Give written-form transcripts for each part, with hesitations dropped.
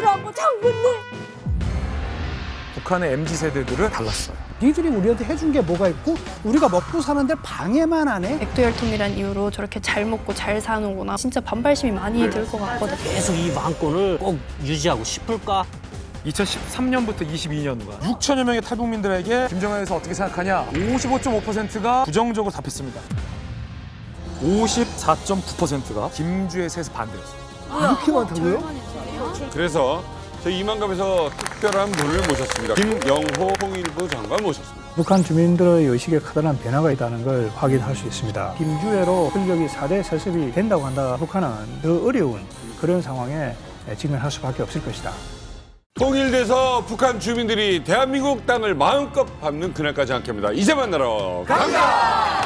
아니라고 장군님. 북한의 MZ세대들은 달랐어요. 니들이 우리한테 해준 게 뭐가 있고 우리가 먹고 사는데 방해만 하네? 백두혈통이란 이유로 저렇게 잘 먹고 잘 사는구나. 진짜 반발심이 많이 들 것 같거든요. 계속 이 망권을 꼭 유지하고 싶을까? 2013년부터 22년간 6천여 명의 탈북민들에게 김정은에 대해서 어떻게 생각하냐? 55.5%가 부정적으로 답했습니다. 54.9%가 김주에 대해서 반대였어요. 이렇게 많다고요? 그래서 저희 이만갑에서 특별한 분을 모셨습니다. 김영호 통일부 장관 모셨습니다. 북한 주민들의 의식에 커다란 변화가 있다는 걸 확인할 수 있습니다. 김주애로 권력이 4대 세습이 된다고 한다. 북한은 더 어려운 그런 상황에 직면할 수밖에 없을 것이다. 통일돼서 북한 주민들이 대한민국 땅을 마음껏 밟는 그날까지 함께합니다. 이제 만나러 갑니다.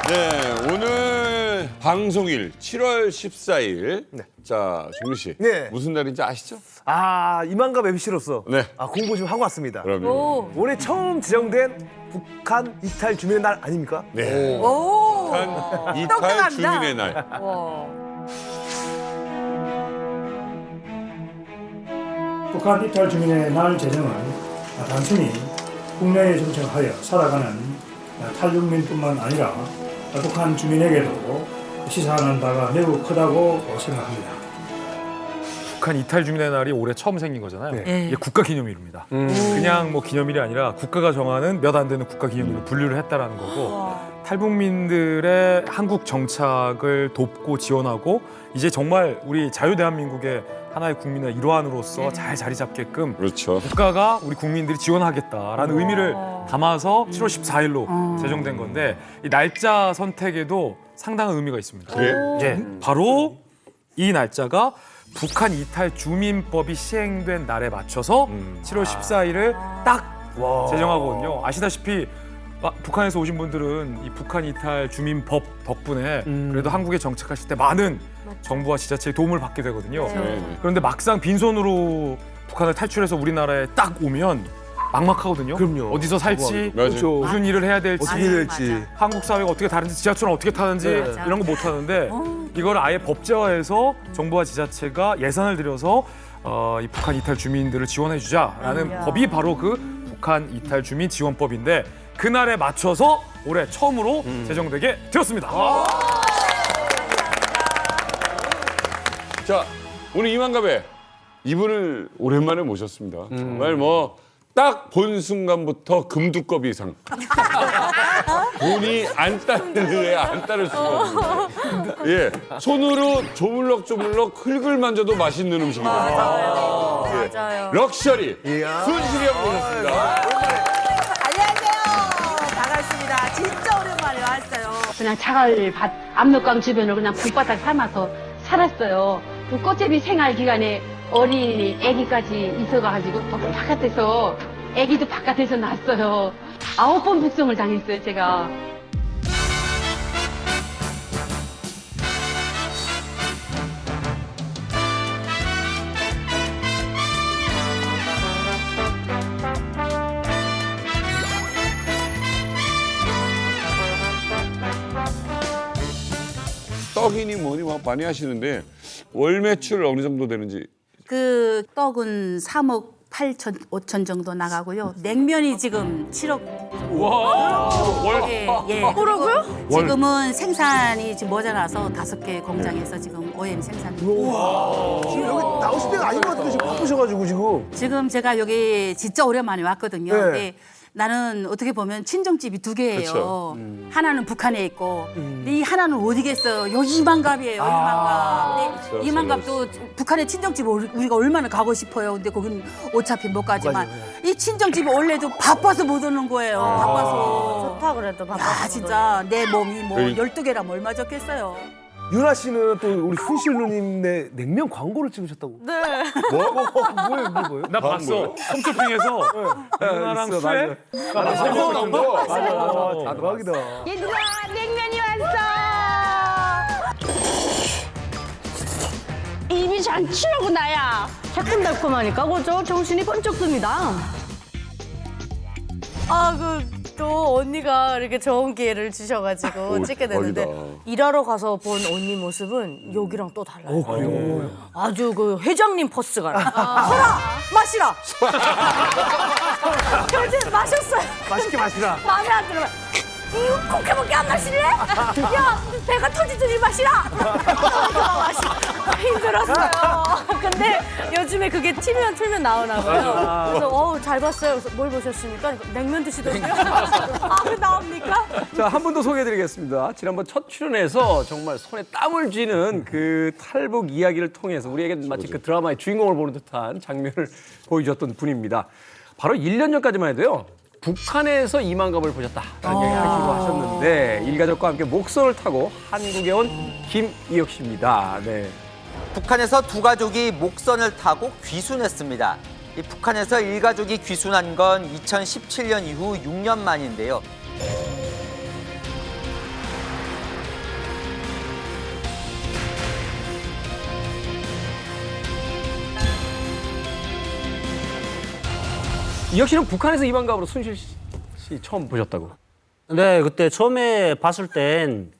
네, 오늘 방송일 7월 14일. 네. 자, 종민 씨. 네. 무슨 날인지 아시죠? 아, 이만갑 MC로서 네. 공부 좀 하고 왔습니다. 그럼요. 올해 처음 지정된 북한 이탈 주민의 날 아닙니까? 네. 오. 북한 이탈 똑똑합니다. 주민의 날. 와. 북한 이탈 주민의 날 제정은 단순히 국내에 정착하여 살아가는 탈북민뿐만 아니라 북한 주민에게도 시사하는 바가 매우 크다고 생각합니다. 북한 이탈 주민의 날이 올해 처음 생긴 거잖아요. 네. 이게 국가기념일입니다. 그냥 뭐 기념일이 아니라 국가가 정하는 몇 안 되는 국가기념일로 분류를 했다라는 거고 탈북민들의 한국 정착을 돕고 지원하고 이제 정말 우리 자유대한민국의 하나의 국민의 일환으로서 잘 자리 잡게끔 그렇죠. 국가가 우리 국민들이 지원하겠다라는 의미를 담아서 7월 14일로 제정된 건데 이 날짜 선택에도 상당한 의미가 있습니다. 그래요? 예, 바로 이 날짜가 북한 이탈 주민법이 시행된 날에 맞춰서 7월 14일을 딱 제정하거든요. 아시다시피 북한에서 오신 분들은 이 북한 이탈 주민법 덕분에 그래도 한국에 정착하실 때 많은 정부와 지자체의 도움을 받게 되거든요. 네. 그런데 막상 빈손으로 북한을 탈출해서 우리나라에 딱 오면 막막하거든요. 그럼요. 어디서 살지, 맞아요. 무슨 일을 해야 될지, 어떻게 해야 될지. 한국 사회가 어떻게 다른지, 지하철은 어떻게 타는지 이런 거 못 하는데 이걸 아예 법제화해서 정부와 지자체가 예산을 들여서 이 북한 이탈 주민들을 지원해주자라는 법이 바로 그 북한 이탈 주민 지원법인데 그날에 맞춰서 올해 처음으로 제정되게 되었습니다. 자, 오늘 이만갑에 이분을 오랜만에 모셨습니다. 정말 뭐 딱 본 순간부터 금두꺼비 이상. 본이 안 따르래 안 따를 수가 없는. 예, 손으로 조물럭조물럭 흙을 만져도 맛있는 음식입니다. 맞아요. 럭셔리 이야. 순실이 형 모셨습니다. 안녕하세요. 반갑습니다. 진짜 오랜만에 왔어요. 그냥 자갈 밭 압록강 주변을 그냥 불바닥 삼아서 살았어요. 그 꽃제비 생활 기간에 어린이 아기까지 있어가지고 또 바깥에서 아기도 바깥에서 낳았어요. 9번 북송을 당했어요, 제가. 떡이니 뭐니 막 많이 하시는데 월 매출 어느 정도 되는지. 그 떡은 3억 8천, 5천 정도 나가고요. 냉면이 지금 7억. 예. 뭐라고요? 지금은 생산이 지금 모자라서 5개 공장에서 지금 OM 생산. 지금 여기 나오실 때가 아닌 것 같은데 지금 바쁘셔가지고 지금. 지금 제가 여기 진짜 오랜만에 왔거든요. 네. 근데 나는 어떻게 보면 친정집이 2개예요. 그쵸. 하나는 북한에 있고, 근데 이 하나는 어디겠어요? 여기 이만갑이에요, 이만갑. 근데 이만갑도 북한에 친정집 우리가 얼마나 가고 싶어요. 근데 거기는 어차피 못 가지만 이 친정집이 원래도 바빠서 못 오는 거예요. 바빠서. 좋다 그래도 바빠서. 야, 진짜 내 몸이 뭐 그러니까. 12개라면 얼마 적겠어요. 유나 씨는 또 우리 순실 누님네 냉면 광고를 찍으셨다고. 네. 뭐예요? 나 봤어. 홈쇼핑에서 누나랑 있어, 수혜? 아, 세번 나온 거. 맞아. 대박이다. 얘들아, 냉면이 왔어! 입이 잔치라고 나야. 새콤달콤하니까 그죠? 정신이 번쩍 듭니다. 아, 또 언니가 이렇게 좋은 기회를 주셔가지고 오, 찍게 됐는데 대박이다. 일하러 가서 본 언니 모습은 여기랑 또 달라요. 아주 그 회장님 포스가 서라 마시라. 현진 마셨어요. 맛있게 마시라. 마음에 안 들어요. 이거 그렇게밖에 안 마실래? 야 배가 터지더니 마시라. 힘들었어요. 근데 요즘에 그게 틀면 나오나 봐요. 그래서 잘 봤어요. 그래서 뭘 보셨습니까? 냉면 드시더라고요. 그 나옵니까? 자, 한 분 더 소개해드리겠습니다. 지난번 첫 출연에서 정말 손에 땀을 쥐는 그 탈북 이야기를 통해서 우리에게 마치 그 드라마의 주인공을 보는 듯한 장면을 보여주셨던 분입니다. 바로 1년 전까지만 해도요. 북한에서 이만갑을 보셨다라는 얘기 하시고 하셨는데 일가족과 함께 목선을 타고 한국에 온 김이혁 씨입니다. 네. 북한에서 두 가족이 목선을 타고 귀순했습니다. 이 북한에서 일가족이 귀순한 건 2017년 이후 6년 만인데요. 이혁 씨는 북한에서 이만갑으로 순실 씨 처음 보셨다고? 네, 그때 처음에 봤을 땐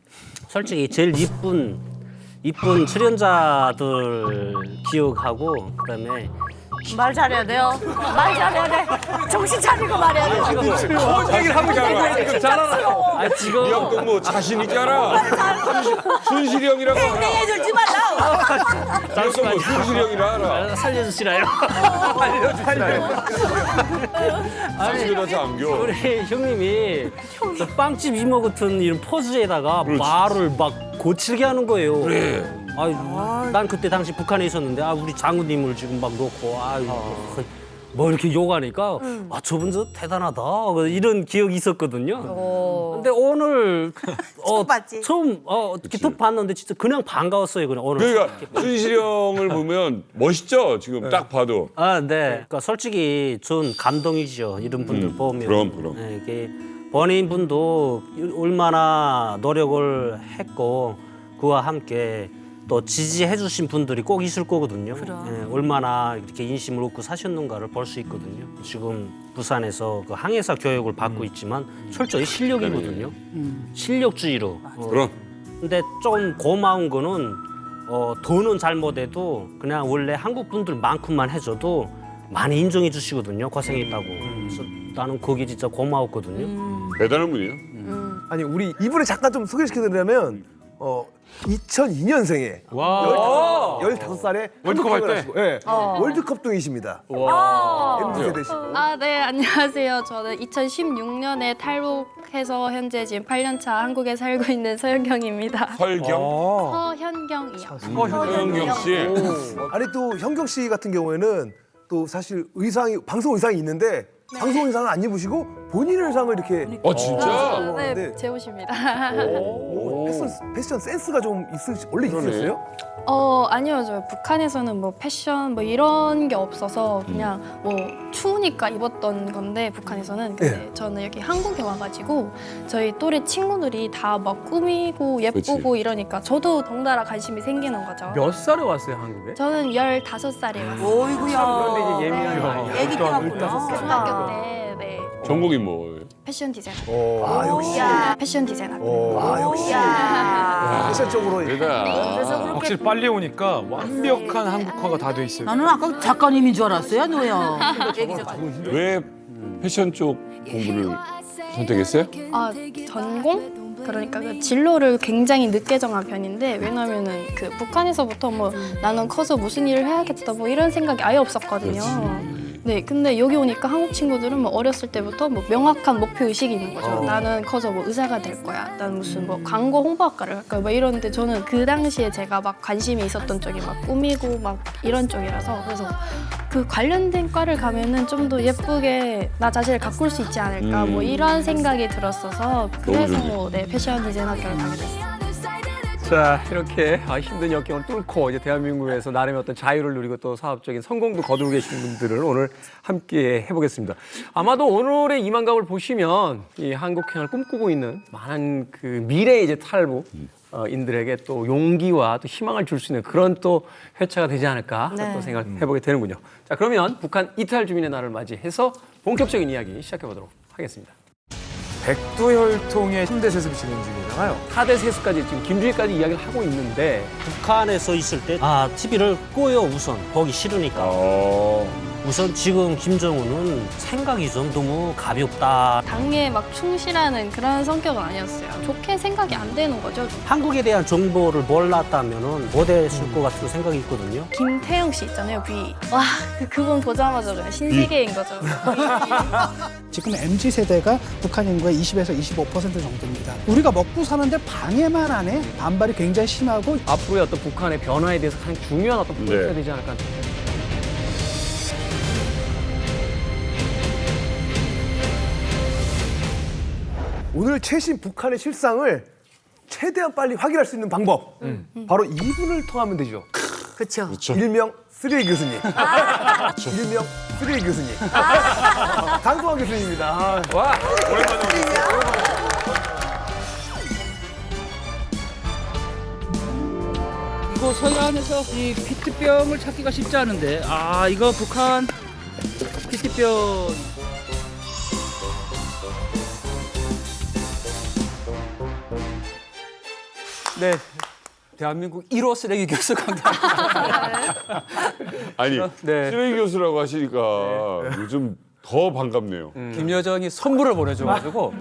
솔직히 제일 이쁜 출연자들 기억하고 그다음에 말 잘해야 돼요. 말 잘해야 돼. 정신 차리고 말해야 돼. 좋은 얘기를 하고 있잖아. 지금 잘 알아. 지금 이 형도 뭐 자신 있잖아. 순실이 형이라고 알아. 해줄지 말라. 그래서 뭐 순실이 형이라 알아. 살려주시라요. 상주도 다 안겨. 우리 형님이 저 빵집 이모 같은 이런 포즈에다가 말을 막 고칠게 하는 거예요. 그래. 난 그때 당시 북한에 있었는데 우리 장군님을 지금 막 놓고 뭐 이렇게 욕하니까 저분 저 대단하다 이런 기억이 있었거든요. 근데 오늘 처음 기톡 봤는데 진짜 그냥 반가웠어요. 그냥 오늘. 그러니까 순실이 형을 보면 멋있죠. 지금 딱 봐도. 네. 그러니까 솔직히 전 감동이죠. 이런 분들 보면. 그럼. 네, 이게 본인분도 얼마나 노력을 했고 그와 함께 또 지지해주신 분들이 꼭 있을 거거든요. 네, 얼마나 이렇게 인심을 얻고 사셨는가를 볼 수 있거든요. 지금 부산에서 그 항해사 교육을 받고 있지만 철저히 실력이거든요. 실력주의로. 그럼. 근데 좀 고마운 거는 돈은 잘 못해도 그냥 원래 한국 분들만큼만 해줘도 많이 인정해 주시거든요. 고생했다고. 그래서 나는 그게 진짜 고마웠거든요. 대단한 분이에요. 아니 우리 이분을 잠깐 좀 소개시켜드리려면 2002년생에 15살에 월드컵 할 때? 네. 월드컵동이십니다. MZ 세대시고. 네, 안녕하세요. 저는 2016년에 탈북해서 현재 지금 8년 차 한국에 살고 있는 서현경입니다. 설경? 서현경이요. 서현경 씨. 아니 또 현경 씨 같은 경우에는 또 사실 방송 의상이 있는데 방송 의상을 안 입으시고 본인 의상을 이렇게 진짜? 네, 제 옷입니다. 패션 센스가 좀 원래 있으셨어요? 아니요. 저 북한에서는 뭐 패션 뭐 이런 게 없어서 그냥 뭐 추우니까 입었던 건데 북한에서는 근데 저는 여기 한국에 와가지고 저희 또래 친구들이 다 막 꾸미고 예쁘고 이러니까 저도 덩달아 관심이 생기는 거죠. 몇 살에 왔어요 한국에? 저는 15살에 왔어요. 오이구야. 그런데 이제 예민한 애기 때 왔구나. 중학교 때 네. 전공이 뭐예요? 패션 디자인. 역시. 패션 디자인 합니다. 역시. 패션적으로. 대단. 확실히 빨리 오니까 완벽한 한국화가 다 돼 있어요. 나는 아까 작가님인 줄 알았어요, 너야. 왜 패션 쪽 공부를 선택했어요? 전공? 그러니까 그 진로를 굉장히 늦게 정한 편인데 왜냐면은 그 북한에서부터 뭐 나는 커서 무슨 일을 해야겠다 뭐 이런 생각이 아예 없었거든요. 네, 근데 여기 오니까 한국 친구들은 뭐 어렸을 때부터 뭐 명확한 목표 의식이 있는 거죠. 나는 커서 뭐 의사가 될 거야. 나는 무슨 뭐 광고 홍보학과를 할 거야. 뭐 이러는데 저는 그 당시에 제가 막 관심이 있었던 쪽이 막 꾸미고 막 이런 쪽이라서 그래서 그 관련된 과를 가면은 좀 더 예쁘게 나 자신을 가꿀 수 있지 않을까 뭐 이런 생각이 들었어서 그래서 뭐 패션 디자인 학교를 가게 됐어요. 자, 이렇게 힘든 역경을 뚫고 이제 대한민국에서 나름의 어떤 자유를 누리고 또 사업적인 성공도 거두고 계시는 분들을 오늘 함께 해보겠습니다. 아마도 오늘의 이만갑을 보시면 이 한국행을 꿈꾸고 있는 많은 그 미래의 이제 탈북 인들에게 또 용기와 또 희망을 줄 수 있는 그런 또 회차가 되지 않을까 또 생각해보게 되는군요. 자, 그러면 북한 이탈 주민의 날을 맞이해서 본격적인 이야기 시작해보도록 하겠습니다. 백두혈통의 3대 세습이 진행 중이잖아요. 4대 세습까지 지금 김주희까지 이야기를 하고 있는데 북한에서 있을 때 TV를 꺼요 우선 보기 싫으니까. 우선 지금 김정은은 생각이 좀 너무 가볍다. 당에 막 충실하는 그런 성격은 아니었어요. 좋게 생각이 안 되는 거죠. 한국에 대한 정보를 몰랐다면은 못했을 것 같은 생각이 있거든요. 김태형 씨 있잖아요, 비. 와, 그분 보자마자 그냥 신세계인 거죠. 지금 MZ세대가 북한 인구의 20에서 25% 정도입니다. 우리가 먹고 사는데 방해만 하네? 반발이 굉장히 심하고 앞으로의 어떤 북한의 변화에 대해서 가장 중요한 어떤 포인트가 되지 않을까. 오늘 최신 북한의 실상을 최대한 빨리 확인할 수 있는 방법. 바로 이분을 통하면 되죠. 그렇죠. 일명 쓰레기 교수님. 일명 쓰레기 교수님. 강동원 교수님입니다. 와, 이거 서해안에서 이 피트병을 찾기가 쉽지 않은데 이거 북한 피트병. 네. 대한민국 1호 쓰레기 교수 강동원. 아니 네. 쓰레기 교수라고 하시니까 요즘 더 반갑네요. 김여정이 선물을 보내줘가지고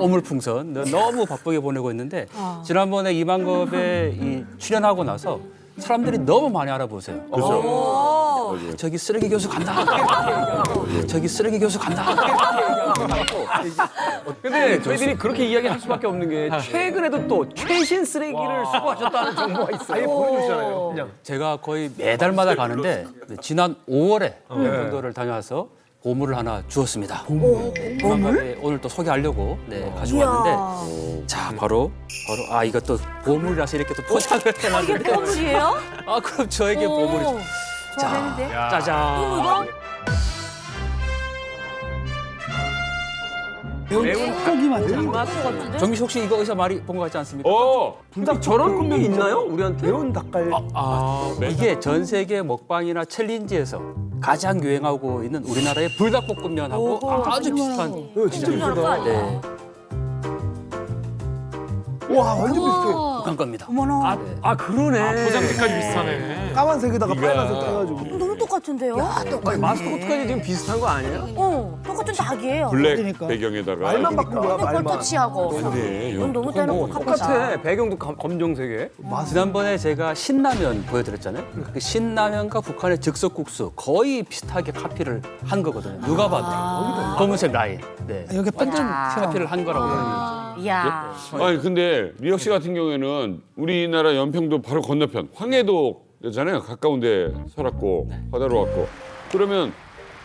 오물풍선 너무 바쁘게 보내고 있는데 지난번에 이만겁에 출연하고 나서 사람들이 너무 많이 알아보세요. 그렇죠. 저기 쓰레기 교수 간다. 저기 쓰레기 교수 간다. 근데 저희들이 그렇게 이야기할 수밖에 없는 게 최근에도 또 최신 쓰레기를 수거하셨다는 정보가 있어요. 아예 보여주시잖아요. 그냥. 제가 거의 매달마다 가는데 지난 5월에 영종도를 다녀와서 보물을 하나 주었습니다. 보물? 오늘 또 소개하려고 가지고 왔는데 자 바로 이것도 보물이라서 이렇게 또 포장을 해놨는데 이게 보물이에요? 그럼 저에게 보물이죠. 자, 짜잔. 매운 고기만 정미 씨 혹시 이거 어디서 많이 본 것 같지 않습니까? 불닭 저런 게 있나요? 우리한테? 매운 닭갈. 이게 전 세계 먹방이나 챌린지에서 가장 유행하고 있는 우리나라의 불닭볶음면하고 아주 비슷한. 진짜 비슷하다. 네, 와, 완전 비슷해. 북한 겁니다. 어머나. 그러네. 포장지까지 비슷하네. 까만색에다가 빨간색 해가지고. 너무 똑같은데요? 마스코트까지 지금 비슷한 거 아니에요? 똑같은 닭이에요. 블랙 그러니까. 배경에다가 말만 바꾼 거야, 말만. 꼴터치하고. 근데 넌 너무 대놓고 똑같아. 배경도 검정색에. 지난번에 제가 신라면 보여드렸잖아요. 그 신라면과 북한의 즉석국수 거의 비슷하게 카피를 한 거거든요. 누가 봐도 검은색 라인. 네. 여기 완전 카피를 한 거라고 보여요. 이야. 아니 근데 미혁 씨 같은 경우에는 우리나라 연평도 바로 건너편 황해도잖아요. 가까운데 살았고 바다로 왔고 그러면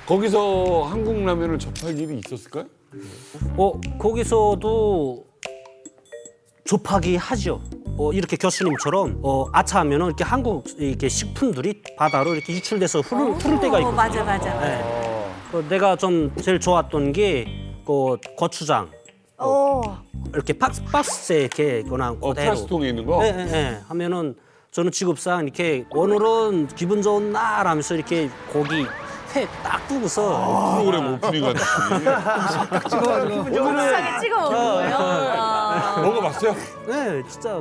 거기서 한국 라면을 접할 일이 있었을까요? 거기서도 접하기 하죠. 이렇게 교수님처럼 아차하면은 이렇게 한국 이렇게 식품들이 바다로 이렇게 유출돼서 흐를 때가 있거든요. 맞아. 네. 내가 좀 제일 좋았던 게 고추장. 이렇게 박스에 이렇게 그냥 그대로. 플라스틱통에 있는 거? 네. 하면은 저는 직업상 이렇게 오늘은 기분 좋은 날 하면서 이렇게 고기 회 딱 두고서 프로그램 오프닝 같은 오늘은 찍어 먹는 거예요? 먹어봤어요? 네, 진짜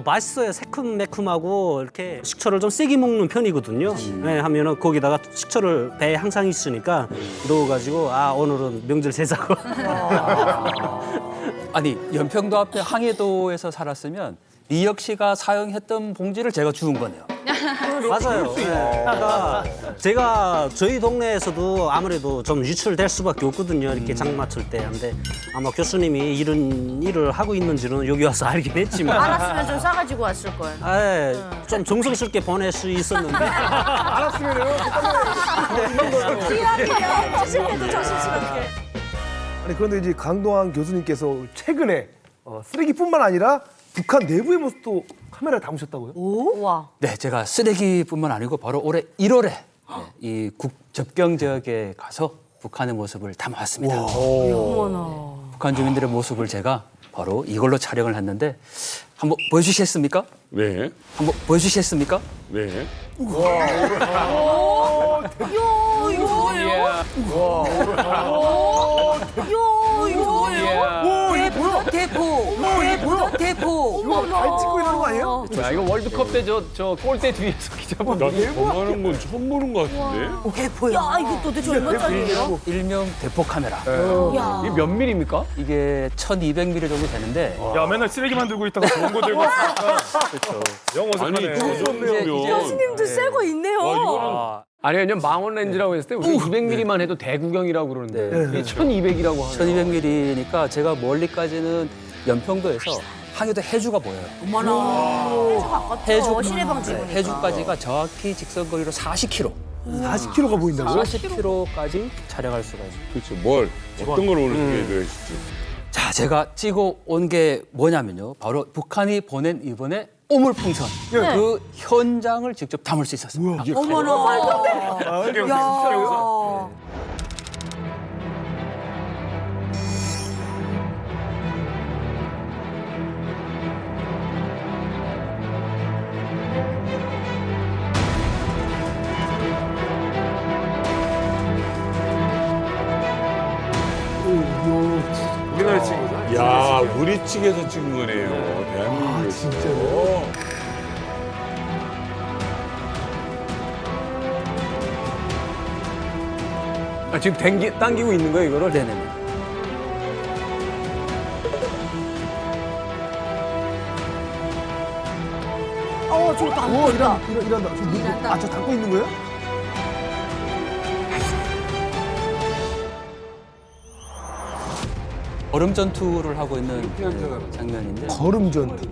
맛있어요. 새콤매콤하고 이렇게 식초를 좀 세게 먹는 편이거든요. 네, 하면은 거기다가 식초를 배에 항상 있으니까 넣어가지고 오늘은 명절 제자고. 아니 연평도 앞에 황해도에서 살았으면 미혁 씨가 사용했던 봉지를 제가 주운 거네요. 맞아요. 네. 그러니까 제가 저희 동네에서도 아무래도 좀 유출될 수밖에 없거든요. 이렇게 장 맞출 때. 근데 아마 교수님이 이런 일을 하고 있는지는 여기 와서 알긴 했지만. 알았으면 좀 싸가지고 왔을 걸. 좀 정성스럽게 보낼 수 있었는데. 알았으면요. 귀하게요. 조심해도 조심스럽게. 아니 그런데 이제 강동원 교수님께서 최근에 쓰레기뿐만 아니라 북한 내부의 모습도 카메라에 담으셨다고요? 우와. 네, 제가 쓰레기뿐만 아니고 바로 올해 1월에 이 접경 지역에 가서 북한의 모습을 담아왔습니다. 어머나. 북한 주민들의 모습을 제가 바로 이걸로 촬영을 했는데 한번 보여주시겠습니까? 네. 한번 보여주시겠습니까? 네. 요. 이거 뭐예요? 대포. 이거 발 찍고 이러는 거 아니에요? 야, 이거 월드컵 때 저 골대 뒤에서 기자분. 나 저만한 건 처음 보는 것 같은데. 대포야. 야, 이거 도대체 얼마짜리예요? 일명 대포 카메라. 이게 몇 밀입니까? 이게 1200mm 정도 되는데 야 맨날 쓰레기만 들고 있다가 좋은 거 들고 있으니까 그렇죠. 영 어색하네. 아니 저 정도면 교수님도 새 거 있네요. 아니 왜냐면 망원 렌즈라고 했을 때 우리 200mm만 해도 대구경이라고 그러는데 이게 1200이라고 하네요. 1200mm니까 제가 멀리까지는 연평도에서 항해도 해주가 보여요. 어머나. 해주 시내방 지구니까. 해주까지가 정확히 직선거리로 40km. 40kg가 보인다고요? 40km까지 촬영할 수가 있어요. 그렇죠. 뭘 어떤 걸 오늘 소개해 주실지. 자, 제가 찍어 온 게 뭐냐면요. 바로 북한이 보낸 이번에 오물풍선. 그 현장을 직접 담을 수 있었습니다. 어머나. 야. 우리나라 친구죠. 야 우리 측에서 찍은 거네요. 대한민국에서. 진짜요? 아, 지금 당기고 있는 거예요, 이거를? 네네네. 저거 다 이란다. 저 저 닫고 있는 거예요? 얼음 전투를 하고 있는 장면인데 걸음 전투.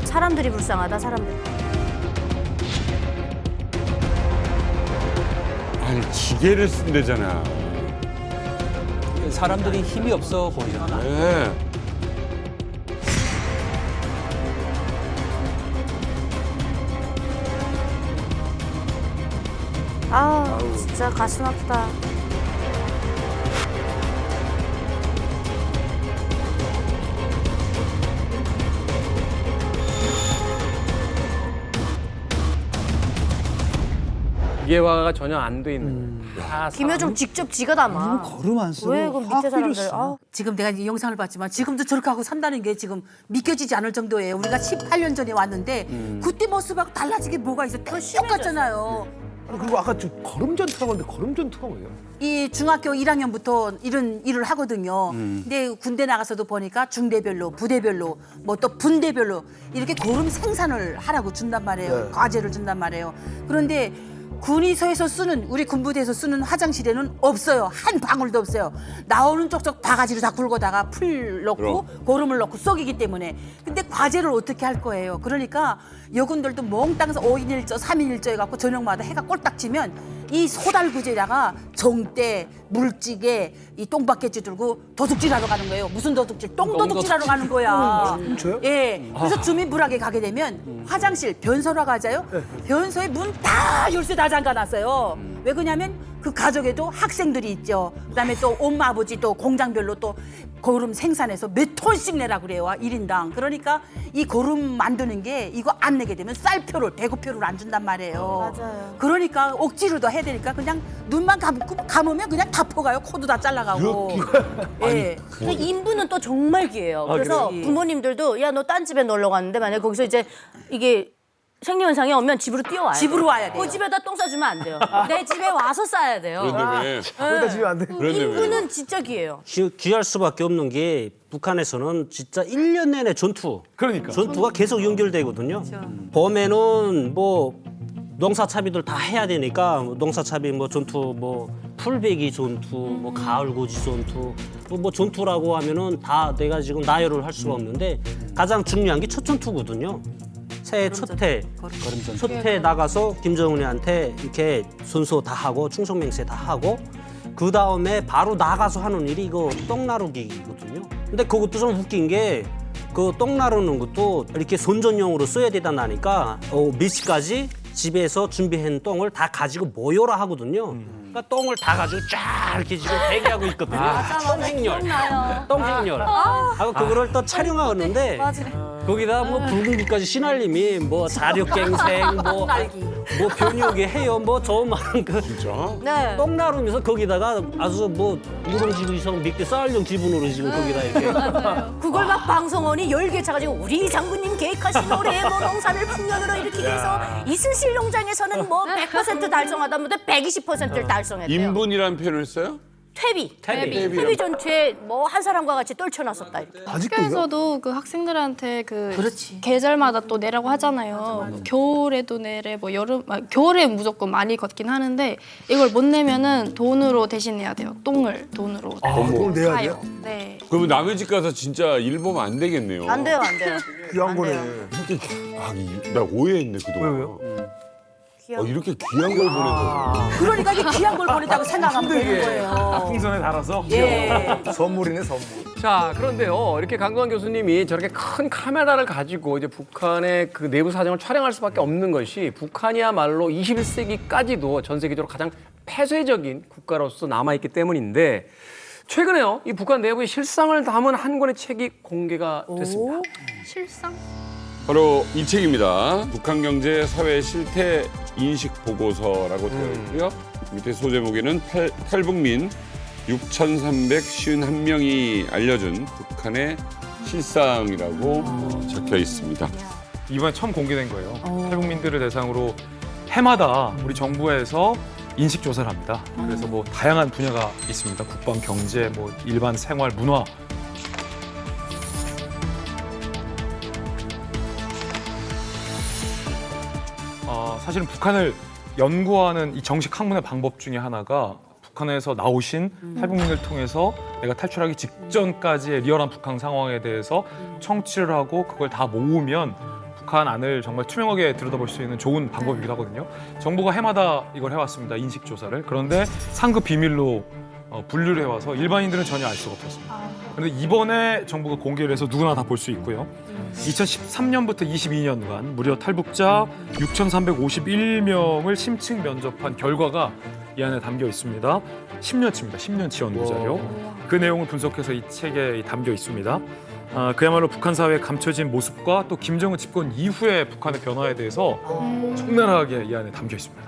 사람들이 불쌍하다, 사람들. 아니 기계를 쓴대잖아. 사람들이 힘이 없어 보이잖아. 네. 아, 진짜 가슴 아프다. 기계화가 전혀 안 돼 있는. 다 김여정 직접 지가 담아. 걸음 안 쓰고 왜 그 밑에 사람들? 지금 내가 이 영상을 봤지만 지금도 저렇게 하고 산다는 게 지금 믿겨지지 않을 정도예요. 우리가 18년 전에 왔는데 그때 모습하고 달라지게 뭐가 있어? 똑같잖아요. 그리고 아까 저 걸음 전투라고 하는데 걸음 전투가 뭐예요? 이 중학교 1학년부터 이런 일을 하거든요. 근데 군대 나가서도 보니까 중대별로, 부대별로, 뭐 또 분대별로 이렇게 고름 생산을 하라고 준단 말이에요. 네. 과제를 준단 말이에요. 그런데 군의소에서 쓰는 우리 군부대에서 쓰는 화장실에는 없어요. 한 방울도 없어요. 나오는 쪽쪽 바가지로 다 굴거다가 풀 넣고 고름을 넣고 썩이기 때문에. 근데 과제를 어떻게 할 거예요? 그러니까 여군들도 몽땅에서 5인 1조, 3인 1조 해갖고 저녁마다 해가 꼴딱 지면 이 소달구지에다가 정대, 물찌개, 이 똥바켓지 들고 도둑질하러 가는 거예요. 무슨 도둑질? 똥도둑질하러 가는 거야. 저요? 예. 그래서 주민부락에 가게 되면 화장실, 변소라 가자요. 변소에 문 다 열쇠 다 잠가놨어요. 왜 그러냐면 그 가족에도 학생들이 있죠. 그다음에 또 엄마 아버지 또 공장별로 또 고름 생산해서 몇 톤씩 내라 그래요. 1인당. 그러니까 이 고름 만드는 게 이거 안 내게 되면 쌀표를 배고표를 안 준단 말이에요. 맞아요. 그러니까 억지로 더 해야 되니까 그냥 눈만 감으면 그냥 다 퍼가요. 코도 다 잘라가고. 예. 근데 인부는 또 정말 귀해요. 그래서 그래? 부모님들도 야, 너 딴 집에 놀러 갔는데 만약에 거기서 이제 이게 생리현상이 오면 집으로 뛰어와요. 집으로 와야 돼요. 그 집에다 똥 싸주면 안 돼요. 내 집에 와서 싸야 돼요. 그런데 거기다 지면 안 돼. 인부는 진짜 귀해요. 귀할 수밖에 없는 게 북한에서는 진짜 1년 내내 전투가 계속 연결되거든요. 봄에는 뭐 농사차비들 다 해야 되니까 농사차비 뭐 전투 뭐 풀베기 전투 뭐 가을고지 전투 뭐 전투라고 하면은 다 내가 지금 나열을 할 수가 없는데 가장 중요한 게 첫 전투거든요. 새해 첫해 나가서 김정은이한테 이렇게 선서 다 하고 충성맹세 다 하고 그 다음에 바로 나가서 하는 일이 이거 똥 나르기거든요. 근데 그것도 좀 웃긴 게 그 똥 나르는 것도 이렇게 선전용으로 써야 되다니까 몇 시까지 집에서 준비한 똥을 다 가지고 모여라 하거든요. 그러니까 똥을 다 가지고 쫙 이렇게 지금 대기하고 있거든요. 똥행렬. 똥행렬. 하고 그거를 또 촬영하는데 거기다 뭐 붉은 빛까지 시날림이 뭐 자력갱생 뭐 변육의 해요 뭐 저 많은 그 네. 똥나루면서 거기다가 아주 뭐 무릉지구성 밑에 쌀용 지분으로 지금 거기다 이렇게 그걸 막 방송원이 열개 차가지고 우리 장군님 계획하신 올해 뭐 농사를 풍년으로 일으키기 위해서 이순실 농장에서는 뭐 100% 달성하다못해 120%를 달성했대요. 인분이라는 표현을 써요? 퇴비 전투에 뭐 한 사람과 같이 떨쳐놨었다. 이렇게. 학교에서도 그 학생들한테 그 계절마다 또 내라고 하잖아요. 겨울에도 내래, 뭐 여름, 겨울에 무조건 많이 걷긴 하는데 이걸 못 내면은 돈으로 대신해야 돼요. 똥을 돈으로. 돈을 내야 사요. 돼요? 네. 그러면 남의 집 가서 진짜 일 보면 안 되겠네요. 안 돼요. 귀한 거네. 나 오해했네 그동안. 왜요? 이렇게 귀한 걸 보낸다고. 그러니까 이게 귀한 걸 보냈다고 생각하면 되는 거예요. 풍선에 달아서. 예. 선물이네 선물. 자, 그런데요. 이렇게 강동원 교수님이 저렇게 큰 카메라를 가지고 이제 북한의 그 내부 사정을 촬영할 수밖에 없는 것이 북한이야말로 21세기까지도 전 세계적으로 가장 폐쇄적인 국가로서 남아있기 때문인데 최근에요. 이 북한 내부의 실상을 담은 한 권의 책이 공개가 됐습니다. 실상? 바로 이 책입니다. 북한 경제 사회 실태 인식 보고서라고 되어 있고요. 밑에 소제목에는 탈북민 6,351명이 알려준 북한의 실상이라고 적혀 있습니다. 이번에 처음 공개된 거예요. 탈북민들을 대상으로 해마다 우리 정부에서 인식 조사를 합니다. 그래서 뭐 다양한 분야가 있습니다. 국방, 경제, 뭐 일반 생활, 문화. 사실은 북한을 연구하는 이 정식 학문의 방법 중에 하나가 북한에서 나오신 탈북민을 통해서 내가 탈출하기 직전까지의 리얼한 북한 상황에 대해서 청취를 하고 그걸 다 모으면 북한 안을 정말 투명하게 들여다볼 수 있는 좋은 방법이기도 하거든요. 정부가 해마다 이걸 해왔습니다. 인식 조사를. 그런데 상급 비밀로 분류를 해와서 일반인들은 전혀 알 수가 없었습니다. 그런데 이번에 정부가 공개를 해서 누구나 다 볼 수 있고요. 2013년부터 22년간 무려 탈북자 6,351명을 심층 면접한 결과가 이 안에 담겨 있습니다. 10년치입니다. 10년치 연구자료. 그 내용을 분석해서 이 책에 담겨 있습니다. 그야말로 북한 사회의 감춰진 모습과 또 김정은 집권 이후의 북한의 변화에 대해서 적나라하게 이 안에 담겨 있습니다.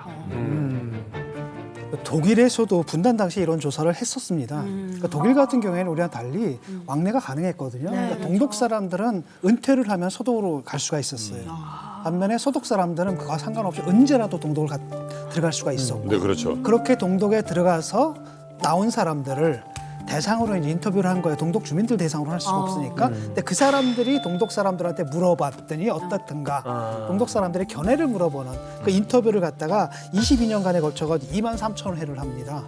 독일에서도 분단 당시 이런 조사를 했었습니다. 그러니까 독일 같은 경우에는 우리와 달리 왕래가 가능했거든요. 그러니까 동독 사람들은 은퇴를 하면 서독으로 갈 수가 있었어요. 반면에 서독 사람들은 그와 상관없이 언제라도 동독을 들어갈 수가 있었고. 네, 그렇죠. 그렇게 동독에 들어가서 나온 사람들을 대상으로 이제 인터뷰를 한 거예요. 동독 주민들 대상으로 할 수가 없으니까. 근데 그 사람들이 동독 사람들한테 물어봤더니 어떻든가 동독 사람들의 견해를 물어보는 그 인터뷰를 갖다가 22년간에 걸쳐서 23,000원 회를 합니다.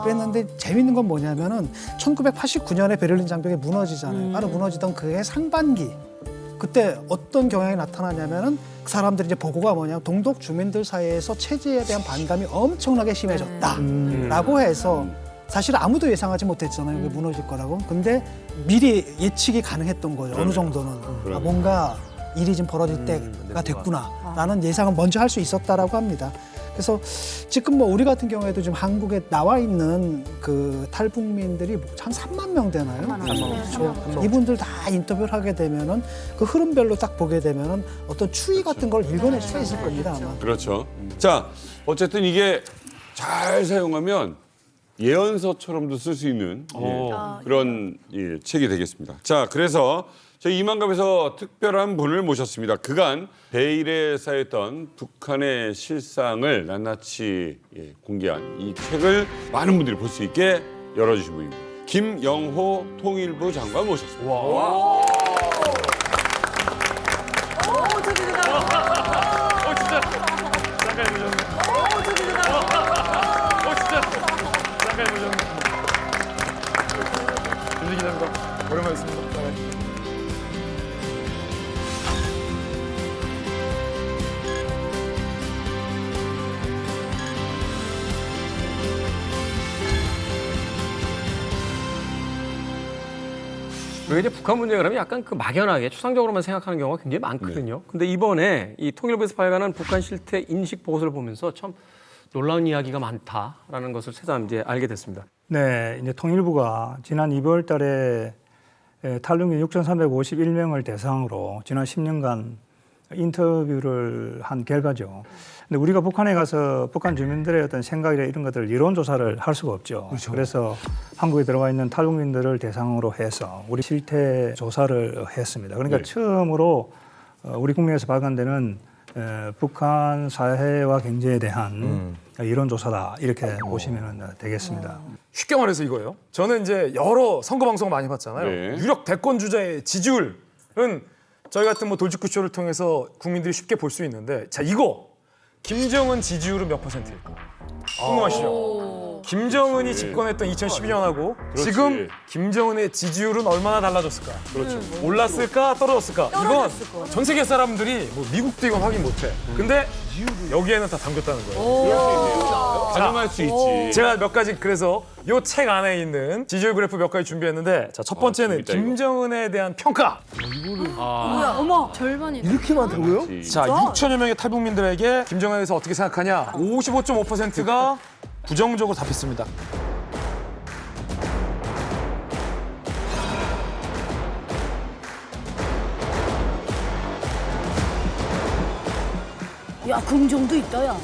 그랬는데 재밌는 건 뭐냐면은 1989년에 베를린 장벽이 무너지잖아요. 바로 무너지던 그해 상반기. 그때 어떤 경향이 나타나냐면은 그 사람들이 이제 보고가 뭐냐면 동독 주민들 사이에서 체제에 대한 반감이 엄청나게 심해졌다라고 해서 사실 아무도 예상하지 못했잖아요. 이게 무너질 거라고. 근데 미리 예측이 가능했던 거죠. 어느 정도는. 뭔가 일이 좀 벌어질 때가 됐구나라는 예상을 먼저 할 수 있었다라고 합니다. 그래서 지금 뭐 우리 같은 경우에도 지금 한국에 나와 있는 그 탈북민들이 한 3만 명 되나요? 그렇죠. 이분들 다 인터뷰를 하게 되면은 그 흐름별로 딱 보게 되면은 어떤 추이 같은 걸 읽어낼 수가 있을 겁니다. 아마. 그렇죠. 자, 어쨌든 이게 잘 사용하면 예언서처럼도 쓸 수 있는 그런 책이 되겠습니다. 자, 그래서 저희 이만갑에서 특별한 분을 모셨습니다. 그간 베일에 쌓였던 북한의 실상을 낱낱이 공개한 이 책을 많은 분들이 볼 수 있게 열어주신 분입니다. 김영호 통일부 장관 모셨습니다. 진짜 잠깐 보셨네. 진짜 잠깐 보셨네. 윤희 기자입니다. 오랜만에 뵙습니다. 왜 이제 북한 문제 그러면 약간 그 막연하게 추상적으로만 생각하는 경우가 굉장히 많거든요. 근데 이번에 이 통일부에서 발간한 북한 실태 인식 보고서를 보면서 참 놀라운 이야기가 많다라는 것을 새삼 이제 알게 됐습니다. 네, 이제 통일부가 지난 2월 달에 탈북민 6,351명을 대상으로 지난 10년간 인터뷰를 한 결과죠. 근데 우리가 북한에 가서 북한 주민들의 어떤 생각이나 이런 것들을 이론 조사를 할 수가 없죠. 그렇죠. 그래서 한국에 들어와 있는 탈북민들을 대상으로 해서 우리 실태 조사를 했습니다. 그러니까 네. 처음으로 우리 국내에서 발간되는 북한 사회와 경제에 대한 이론 조사다 이렇게 보시면 되겠습니다. 쉽게 말해서 이거예요. 저는 이제 여러 선거 방송 많이 봤잖아요. 네. 유력 대권 주자의 지지율은 저희 같은 뭐 돌직구 쇼를 통해서 국민들이 쉽게 볼 수 있는데, 자 이거 김정은 지지율은 몇 %일까? 궁금하시죠? 김정은이 집권했던 2012년하고 지금 김정은의 지지율은 얼마나 달라졌을까? 그렇죠. 올랐을까? 떨어졌을까? 이건 전 세계 사람들이 뭐 미국도 이건 확인 못해. 근데 여기에는 다 담겼다는 거예요. 가늠할 수 있지. 제가 몇 가지 그래서 이 책 안에 있는 지지율 그래프 몇 가지 준비했는데, 자 첫 번째는 재밌다, 이거. 김정은에 대한 평가. 뭐야, 어머. 절반이 이렇게 많다고요? 자 6천여 명의 탈북민들에게 김정은에 대해서 어떻게 생각하냐? 55.5%가 부정적으로 답했습니다. 야, 긍정도 있다, 야.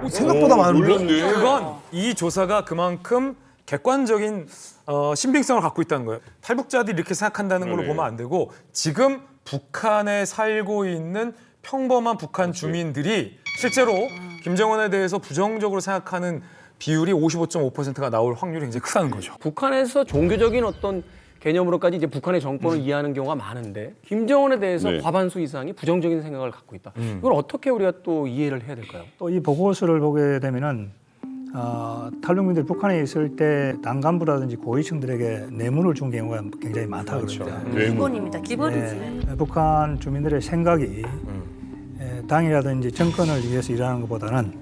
생각보다 많은데? 몰랐네. 그건 이 조사가 그만큼 객관적인 신빙성을 갖고 있다는 거예요. 탈북자들이 이렇게 생각한다는 걸로 그러네. 보면 안 되고, 지금 북한에 살고 있는 평범한 북한 주민들이 실제로 김정은에 대해서 부정적으로 생각하는 비율이 55.5%가 나올 확률이 굉장히 크다는 거죠. 북한에서 종교적인 어떤 개념으로까지 이제 북한의 정권을 이해하는 경우가 많은데 김정은에 대해서 네. 과반수 이상이 부정적인 생각을 갖고 있다. 이걸 어떻게 우리가 또 이해를 해야 될까요? 또 이 보고서를 보게 되면은 탈북민들이 북한에 있을 때 당간부라든지 고위층들에게 뇌물을 준 경우가 굉장히 많다고 그럽니다. 기본입니다. 기본이지. 네, 북한 주민들의 생각이 당이라든지 정권을 위해서 일하는 것보다는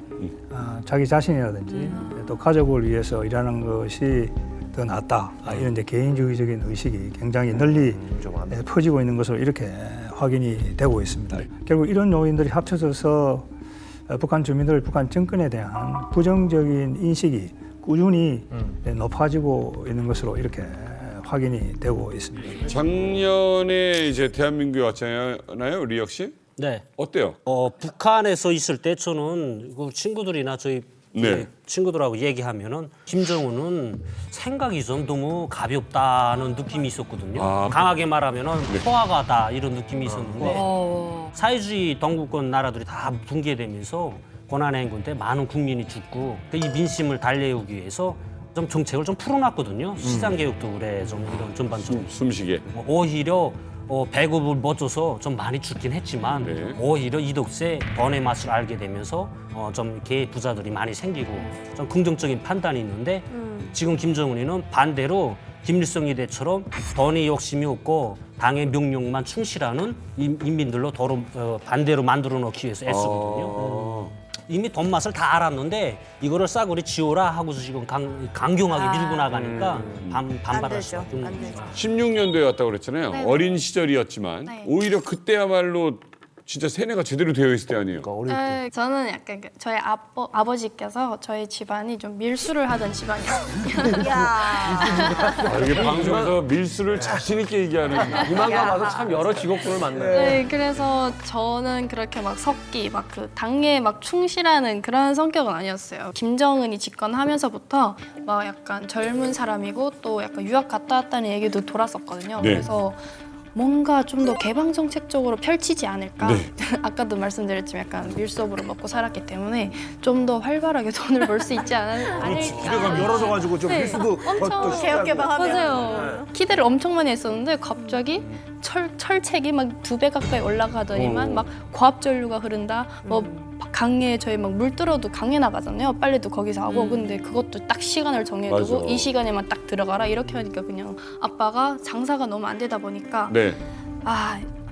자기 자신이라든지 또 가족을 위해서 일하는 것이 더 낫다. 이런 이제 개인주의적인 의식이 굉장히 널리 퍼지고 있는 것으로 이렇게 확인이 되고 있습니다. 결국 이런 요인들이 합쳐져서 북한 주민들, 북한 정권에 대한 부정적인 인식이 꾸준히 높아지고 있는 것으로 이렇게 확인이 되고 있습니다. 작년에 이제 대한민국에 왔잖아요, 리혁 씨. 네. 어때요? 북한에서 있을 때 저는 그 친구들이나 저희 네. 친구들하고 얘기하면은 김정은은 생각이 좀 너무 가볍다는 느낌이 있었거든요. 강하게 말하면은 포화가다 이런 느낌이 있었는데 사회주의 동구권 나라들이 다 붕괴되면서 고난행군 때 많은 국민이 죽고 이 민심을 달래우기 위해서 좀 정책을 좀 풀어놨거든요. 시장 개혁도 그래 좀 이런 전반적으로. 숨쉬게. 오히려 배급을 못 줘서 좀 많이 죽긴 했지만 네. 오히려 이덕세 돈의 맛을 알게 되면서 좀 이렇게 부자들이 많이 생기고 좀 긍정적인 판단이 있는데 지금 김정은이는 반대로 김일성 이대처럼 돈이 욕심이 없고 당의 명령만 충실하는 인민들로 반대로 만들어 놓기 위해서 애쓰거든요. 이미 돈 맛을 다 알았는데 이거를 싸구려 지워라 하고서 지금 강경하게 밀고 나가니까 반발할 수밖에 없는 거죠. 16년도에 왔다고 그랬잖아요. 네. 어린 시절이었지만 네. 오히려 그때야말로 진짜 세뇌가 제대로 되어 있을 때 아니에요. 네, 저는 약간 저희 아버지께서 저희 집안이 좀 밀수를 하던 집안이었어요. 이게 방송에서 밀수를 자신 있게 얘기하는. 이만가 봐도 참 여러 직업군을 만나요. 네, 그래서 저는 그렇게 막 섞기, 막 그 당에 막 충실하는 그런 성격은 아니었어요. 김정은이 집권하면서부터 막 약간 젊은 사람이고 또 약간 유학 갔다 왔다는 얘기도 돌았었거든요. 네. 그래서 뭔가 좀 더 개방 정책적으로 펼치지 않을까? 네. 아까도 말씀드렸지만 약간 밀수업으로 먹고 살았기 때문에 좀 더 활발하게 돈을 벌 수 있지 않을까? 기대가 열어져가지고 좀 네, 밀수도 엄청 개혁개방하면. 맞아요. 기대를 엄청 많이 했었는데 갑자기 철책이 막 2배 가까이 올라가더니만 막 고압전류가 흐른다. 뭐 강에 저희 막 물 들어도 강에 나가잖아요. 빨래도 거기서 하고. 근데 그것도 딱 시간을 정해두고 맞아. 이 시간에만 딱 들어가라 이렇게 하니까 그냥 아빠가 장사가 너무 안 되다 보니까 네.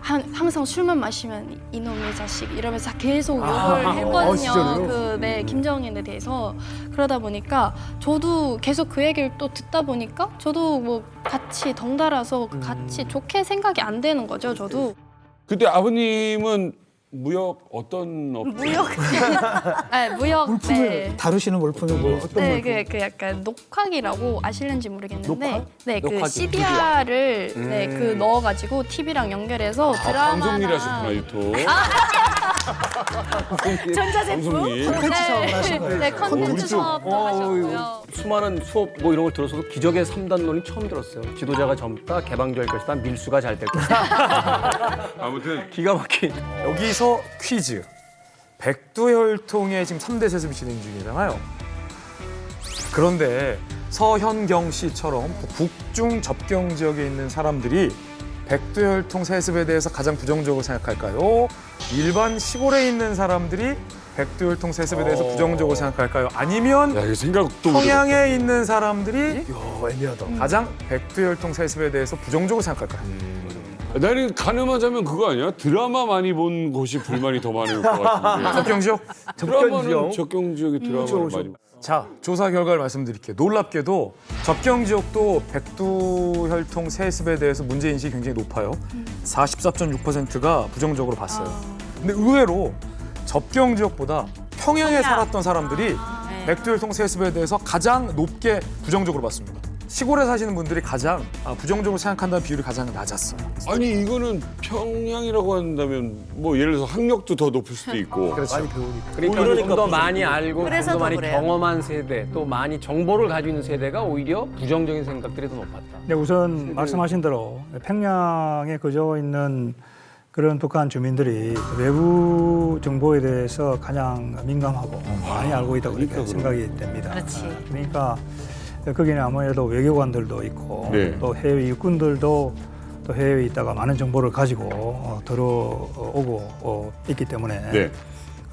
항상 술만 마시면 이놈의 자식 이러면서 계속 욕을 했거든요. 진짜로요? 김정은에 대해서. 그러다 보니까 저도 계속 그 얘기를 또 듣다 보니까 저도 뭐 같이 덩달아서 같이 좋게 생각이 안 되는 거죠. 저도. 그때 아버님은 무역 어떤 업? 무역. 네, 무역. 물품을 네. 다루시는 물품이 뭐 어떤 네, 물품? 그 약간 녹화기라고 아실는지 모르겠는데, 녹화? 네, 그 녹화기. CDR을 네, 그 넣어가지고 TV랑 연결해서 방송 일 드라마나 하셨구나 유튜브. 전자제품. 방송일. 콘텐츠 사업을 하신 거예요. 네, 컨텐츠 사업도 하셨고요. 수많은 수업 뭐 이런 걸 들어서도 기적의 3단론이 처음 들었어요. 지도자가 젊다, 개방될 것이다, 밀수가 잘 될 것이다. 아무튼 기가 막힌. 여기서 퀴즈. 백두혈통의 지금 3대 세습이 진행 중이잖아요. 그런데 서현경 씨처럼 북중 접경 지역에 있는 사람들이 백두혈통 세습에 대해서 가장 부정적으로 생각할까요? 일반 시골에 있는 사람들이 백두혈통 세습에 대해서 부정적으로 생각할까요? 아니면 야 이거 생각도 평양에 있는 사람들이 야, 애매하다. 가장 백두혈통 세습에 대해서 부정적으로 생각할까요? 나는 가늠하자면 그거 아니야? 드라마 많이 본 곳이 불만이 더 많을 것 같은데. 접경 지역? 드라마는 접경 지역이 드라마를 많이. 자, 조사 결과를 말씀드릴게요. 놀랍게도 접경 지역도 백두혈통 세습에 대해서 문제인식이 굉장히 높아요. 44.6%가 부정적으로 봤어요. 근데 의외로 접경 지역보다 평양에 살았던 사람들이 백두혈통 세습에 대해서 가장 높게 부정적으로 봤습니다. 시골에 사시는 분들이 가장 부정적으로 생각한다는 비율이 가장 낮았어요. 아니 이거는 평양이라고 한다면 뭐 예를 들어서 학력도 더 높을 수도 있고. 많이 배우니까. 그러니까 좀 더 많이 알고 좀 그래서 더 더 많이 그래요. 경험한 세대, 또 많이 정보를 가지고 있는 세대가 오히려 부정적인 생각들이 더 높았다. 네, 우선 말씀하신 대로 평양에 거주하고 있는 그런 북한 주민들이 외부 정보에 대해서 가장 민감하고 많이 알고 있다고 그렇게 생각이 됩니다. 그렇지. 그러니까 거기는 아무래도 외교관들도 있고 네. 또 해외 일꾼들도 또 해외에 있다가 많은 정보를 가지고 들어오고 있기 때문에 네.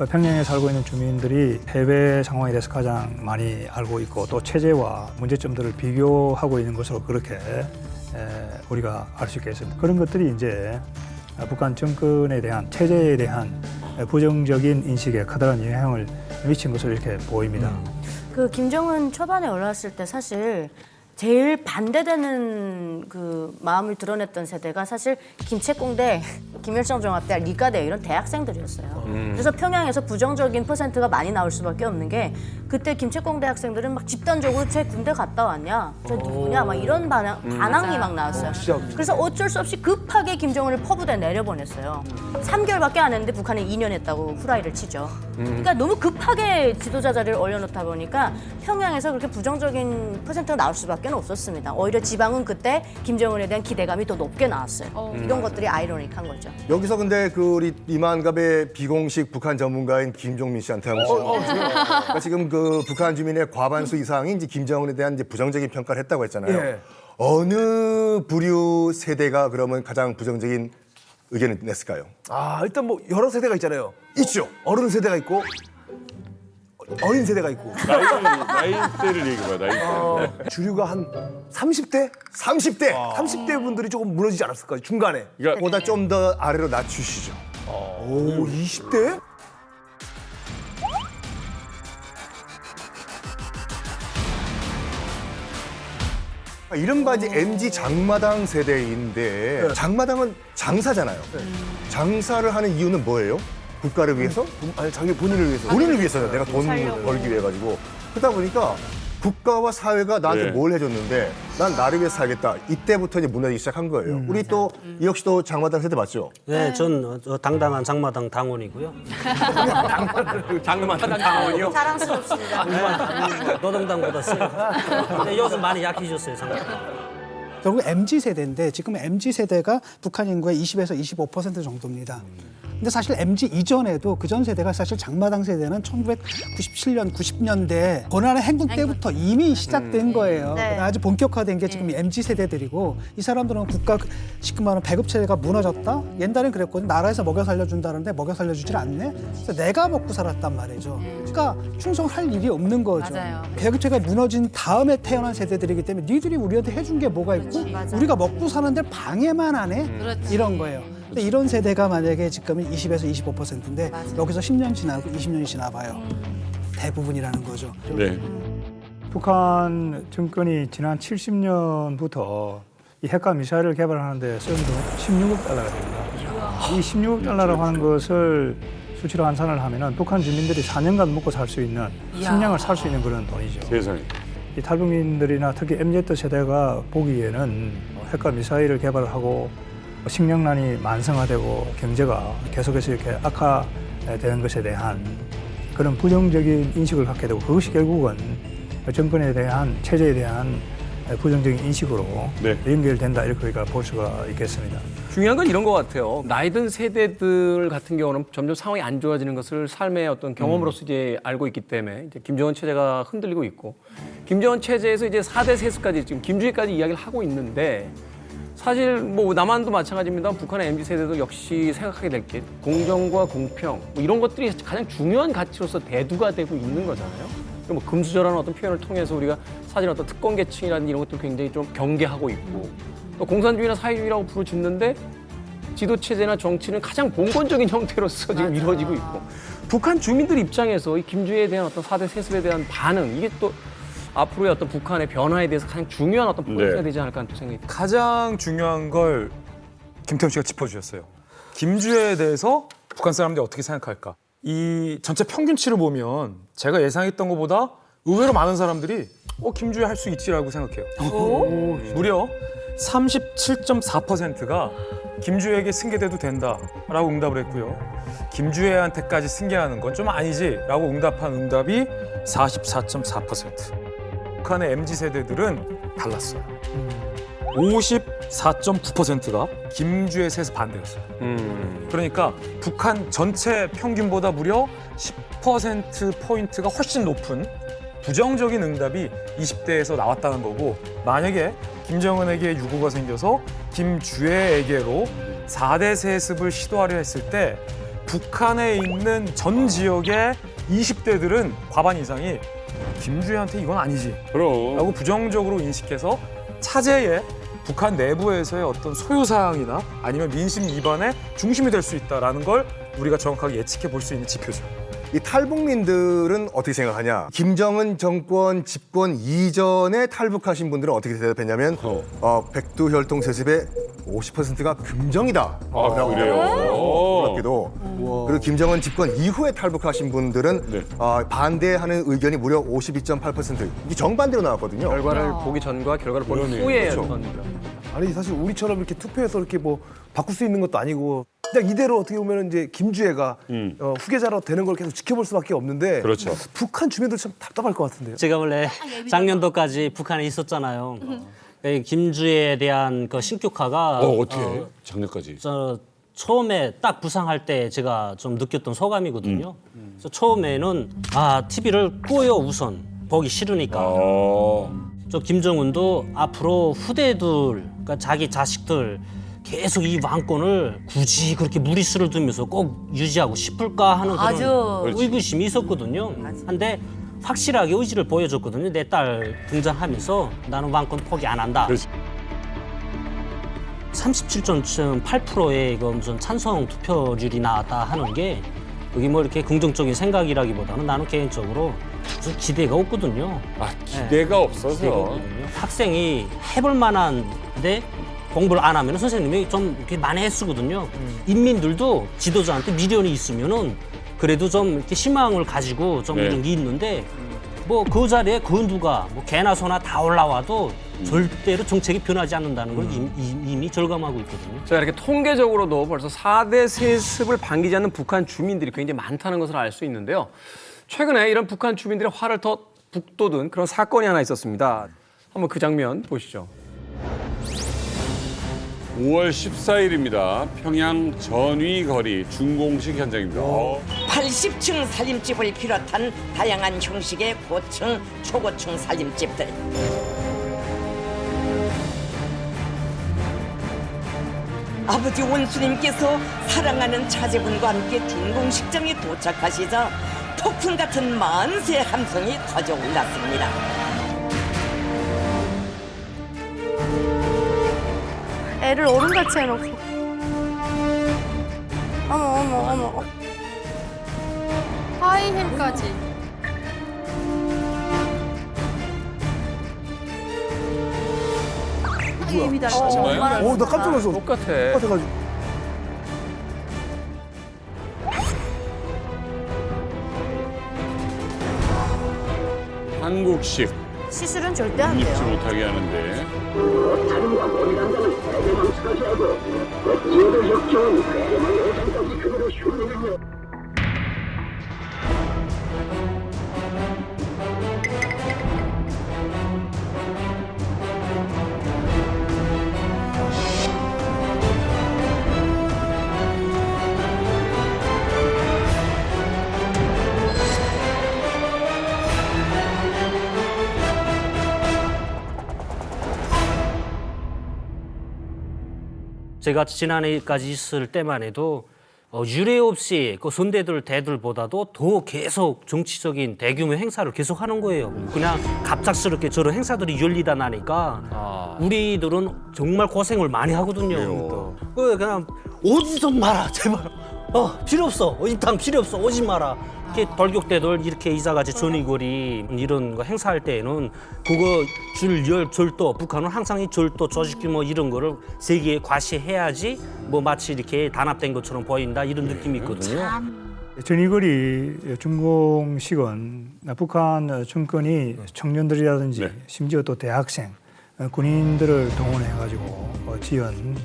평양에 살고 있는 주민들이 해외 상황에 대해서 가장 많이 알고 있고 또 체제와 문제점들을 비교하고 있는 것으로 그렇게 우리가 알 수 있겠습니다. 그런 것들이 이제 북한 정권에 대한 체제에 대한 부정적인 인식에 커다란 영향을 미친 것으로 이렇게 보입니다. 그 김정은 초반에 올라왔을 때 사실 제일 반대되는 그 마음을 드러냈던 세대가 사실 김책공대, 김일성 종합대,理科대 이런 대학생들이었어요. 그래서 평양에서 부정적인 퍼센트가 많이 나올 수밖에 없는 게 그때 김책공대 학생들은 막 집단적으로 쟤 군대 갔다 왔냐, 쟤 누구냐 막 이런 반항이 막 나왔어요. 그래서 어쩔 수 없이 급하게 김정은을 퍼부대 내려보냈어요. 3개월밖에 안 했는데 북한은 2년 했다고 후라이를 치죠. 그러니까 너무 급하게 지도자 자리를 올려놓다 보니까 평양에서 그렇게 부정적인 퍼센트가 나올 수밖에 없었습니다. 오히려 지방은 그때 김정은에 대한 기대감이 더 높게 나왔어요. 이런 것들이 아이러니한 거죠. 여기서 근데 그 우리 이만갑의 비공식 북한 전문가인 김종민 씨한테 한번 그러니까 지금 그 북한 주민의 과반수 이상이 이제 김정은에 대한 이제 부정적인 평가를 했다고 했잖아요. 예. 어느 부류 세대가 그러면 가장 부정적인 의견을 냈을까요? 아, 일단 뭐 여러 세대가 있잖아요. 있죠. 어른 세대가 있고 어린 세대가 있고. 나이대를 얘기해봐, 나이대. 주류가 한 30대? 30대. 30대 분들이 조금 무너지지 않았을까요? 중간에. 그러니까 보다 좀 더 아래로 낮추시죠. 오, 20대? 이른바 이제 MZ 장마당 세대인데 장마당은 장사잖아요. 장사를 하는 이유는 뭐예요? 국가를 위해서? 아니, 자기 본인을 위해서. 본인을 위해서요. 내가 돈 벌기 위해 가지고. 그러다 보니까 국가와 사회가 나한테 네. 뭘 해줬는데 난 나를 위해서 살겠다. 이때부터 이제 무너지기 시작한 거예요. 우리 또 이 역시도 장마당 세대 맞죠? 네, 전 당당한 장마당 당원이고요. 장마당 당원이요? 자랑스럽습니다. 노동당보다 세요. 근데 요즘 많이 약해졌어요, 장마당. 결국 MZ 세대인데 지금 MZ 세대가 북한 인구의 20에서 25% 정도입니다. 근데 사실 MZ 이전에도 그전 세대가 사실 장마당 세대는 1997년, 90년대 고난의 행군 때부터 이미 시작된 거예요. 네. 아주 본격화된 게 지금 MZ 세대들이고 이 사람들은 국가 시큼 말하는 배급 체제가 무너졌다. 옛날엔 그랬거든. 나라에서 먹여 살려준다는데 먹여 살려주질 않네. 그래서 내가 먹고 살았단 말이죠. 그러니까 충성할 일이 없는 거죠. 맞아요. 배급 체제가 무너진 다음에 태어난 세대들이기 때문에 니들이 우리한테 해준 게 뭐가 있고 우리가 먹고 사는데 방해만 하네. 이런 거예요. 근데 이런 세대가 만약에 지금은 20에서 25%인데 여기서 10년 지나고 20년이 지나봐요. 대부분이라는 거죠. 네. 북한 정권이 지난 70년부터 이 핵과 미사일을 개발하는데 쓴 돈 16억 달러가 됩니다. 이 16억 달러라고 하는 것을 수치로 환산을 하면은 북한 주민들이 4년간 먹고 살 수 있는 식량을 살 수 있는 그런 돈이죠. 세상에. 이 탈북민들이나 특히 MZ 세대가 보기에는 핵과 미사일을 개발하고 식량난이 만성화되고 경제가 계속해서 이렇게 악화되는 것에 대한 그런 부정적인 인식을 갖게 되고 그것이 결국은 정권에 대한 체제에 대한 부정적인 인식으로 연결된다 이렇게 우리가 볼 수가 있겠습니다. 중요한 건 이런 것 같아요. 나이 든 세대들 같은 경우는 점점 상황이 안 좋아지는 것을 삶의 어떤 경험으로서 이제 알고 있기 때문에 이제 김정은 체제가 흔들리고 있고 김정은 체제에서 이제 4대 세습까지 지금 김주희까지 이야기를 하고 있는데 사실 뭐 남한도 마찬가지입니다. 북한의 MZ 세대도 역시 생각하게 될 게 공정과 공평 뭐 이런 것들이 가장 중요한 가치로서 대두가 되고 있는 거잖아요. 뭐 금수저라는 어떤 표현을 통해서 우리가 사실 어떤 특권 계층이라든지 이런 것들 굉장히 좀 경계하고 있고 또 공산주의나 사회주의라고 부르짖는데 지도 체제나 정치는 가장 봉건적인 형태로서 지금 이루어지고 있고 북한 주민들 입장에서 이 김주희에 대한 어떤 4대 세습에 대한 반응 이게 또 앞으로의 어떤 북한의 변화에 대해서 가장 중요한 어떤 포인트가 되지 않을까 하는 또 생각이 듭니다. 가장 중요한 걸 김태훈 씨가 짚어주셨어요. 김주희에 대해서 북한 사람들이 어떻게 생각할까? 이 전체 평균치를 보면 제가 예상했던 것보다 의외로 많은 사람들이 김주희 할 수 있지라고 생각해요. 무려 37.4%가 김주희에게 승계돼도 된다라고 응답을 했고요. 김주희한테까지 승계하는 건 좀 아니지라고 응답한 응답이 44.4%. 북한의 MZ세대들은 달랐어요. 54.9%가 김주희의 세습 반대였어요. 그러니까 북한 전체 평균보다 무려 10%포인트가 훨씬 높은 부정적인 응답이 20대에서 나왔다는 거고 만약에 김정은에게 유고가 생겨서 김주혜에게로 4대 세습을 시도하려 했을 때 북한에 있는 전 지역의 20대들은 과반 이상이 김주혜한테 이건 아니지 라고 부정적으로 인식해서 차제에 북한 내부에서의 어떤 소요사항이나 아니면 민심 위반의 중심이 될 수 있다는 걸 우리가 정확하게 예측해 볼 수 있는 지표죠. 이 탈북민들은 어떻게 생각하냐? 김정은 정권 집권 이전에 탈북하신 분들은 어떻게 대답했냐면 백두혈통 세습의 50%가 금정이다. 라고 놀랍게도. 그리고 김정은 집권 이후에 탈북하신 분들은 반대하는 의견이 무려 52.8%. 이게 정반대로 나왔거든요. 결과를 보기 전과 결과를 보는 후에 어떤 아니 사실 우리처럼 이렇게 투표해서 이렇게 뭐 바꿀 수 있는 것도 아니고 그냥 이대로 어떻게 보면 이제 김주혜가 후계자로 되는 걸 계속 지켜볼 수밖에 없는데 북한 주민들 참 답답할 것 같은데요. 제가 원래 작년도까지 북한에 있었잖아요. 김주혜에 대한 그 신격화가 어떻게 작년까지? 처음에 딱 부상할 때 제가 좀 느꼈던 소감이거든요. 그래서 처음에는 TV를 꺼요 우선 보기 싫으니까. 저 김정은도 앞으로 후대들, 그러니까 자기 자식들 계속 이 왕권을 굳이 그렇게 무리수를 두면서 꼭 유지하고 싶을까 하는 그런 의구심이 있었거든요. 근데 확실하게 의지를 보여줬거든요. 내 딸 등장하면서 나는 왕권 포기 안 한다. 37.8%의 무슨 찬성 투표율이 나왔다 하는 게 그게 뭐 이렇게 긍정적인 생각이라기보다는 나는 개인적으로 무슨 기대가 없거든요. 기대가 없어서. 기대가 없거든요. 학생이 해볼 만한데 공부를 안 하면 선생님이 좀 이렇게 만회했쓰거든요. 인민들도 지도자한테 미련이 있으면은 그래도 좀 이렇게 희망을 가지고 좀 이런 게 있는데 뭐 그 자리에 그 누가 뭐 개나 소나 다 올라와도 절대로 정책이 변하지 않는다는 걸 이미 절감하고 있거든요. 자, 이렇게 통계적으로도 벌써 4대 세습을 반기지 않는 북한 주민들이 굉장히 많다는 것을 알 수 있는데요. 최근에 이런 북한 주민들의 화를 더 북돋은 그런 사건이 하나 있었습니다. 한번 그 장면 보시죠. 5월 14일입니다. 평양 전위 거리 준공식 현장입니다. 80층 살림집을 비롯한 다양한 형식의 고층, 초고층 살림집들. 아버지 원수님께서 사랑하는 자제분과 함께 준공식장에 도착하시자 폭풍 같은 만세 함성이 터져 올랐습니다. 애를 어른같이 해놓고. 어머. 하이힐까지. 입니다. 정말요? 나 깜짝 놀랐어. 똑같아. 똑같아가지고. 한국식 시술은 절대 안 입지 돼요. 못하게 하는데. 제가 지난해까지 있을 때만 해도 유례 없이 그 선대들보다도 더 계속 정치적인 대규모 행사를 계속 하는 거예요. 그냥 갑작스럽게 저런 행사들이 열리다 나니까 우리들은 정말 고생을 많이 하거든요. 그냥 오지 좀 마라 제발. 필요 없어. 입당 필요 없어. 오지 마라. 이렇게 돌격대들 이렇게 이사같이 전위거리 이런 거 행사할 때에는 그거 절도 북한은 항상 이 절도 조직 규모 이런 거를 세계에 과시해야지 뭐 마치 이렇게 단합된 것처럼 보인다 이런 느낌이 있거든요. 전위거리 준공식은 북한 정권이 청년들이라든지 심지어 또 대학생, 군인들을 동원해가지고 지은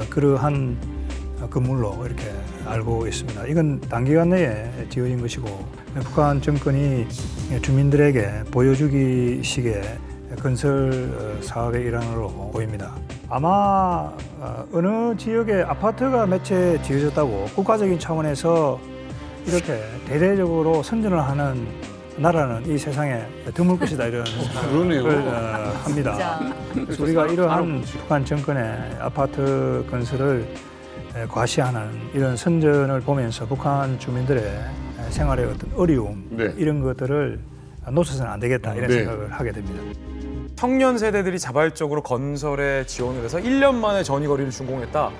그러한 건물로 이렇게 알고 있습니다. 이건 단기간 내에 지어진 것이고 북한 정권이 주민들에게 보여주기식의 건설 사업의 일환으로 보입니다. 아마 어느 지역에 아파트가 몇 채 지어졌다고 국가적인 차원에서 이렇게 대대적으로 선전을 하는 나라는 이 세상에 드물 것이다 이런 생각을 합니다. 그래서 우리가 이러한 북한 정권의 아파트 건설을 과시하는 이런 선전을 보면서 북한 주민들의 생활의 어떤 어려움 이런 것들을 놓쳐서는 안 되겠다 이런 생각을 하게 됩니다. 청년 세대들이 자발적으로 건설에 지원을 해서 1년 만에 전위거리를 준공했다.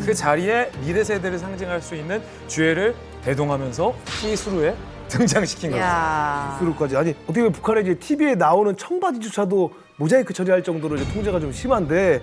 그 자리에 미래 세대를 상징할 수 있는 주회를 대동하면서 시수루에 등장시킨 거죠. 시수루까지. 아니 어떻게 보면 북한의 이제 TV에 나오는 청바지조차도 모자이크 처리할 정도로 이제 통제가 좀 심한데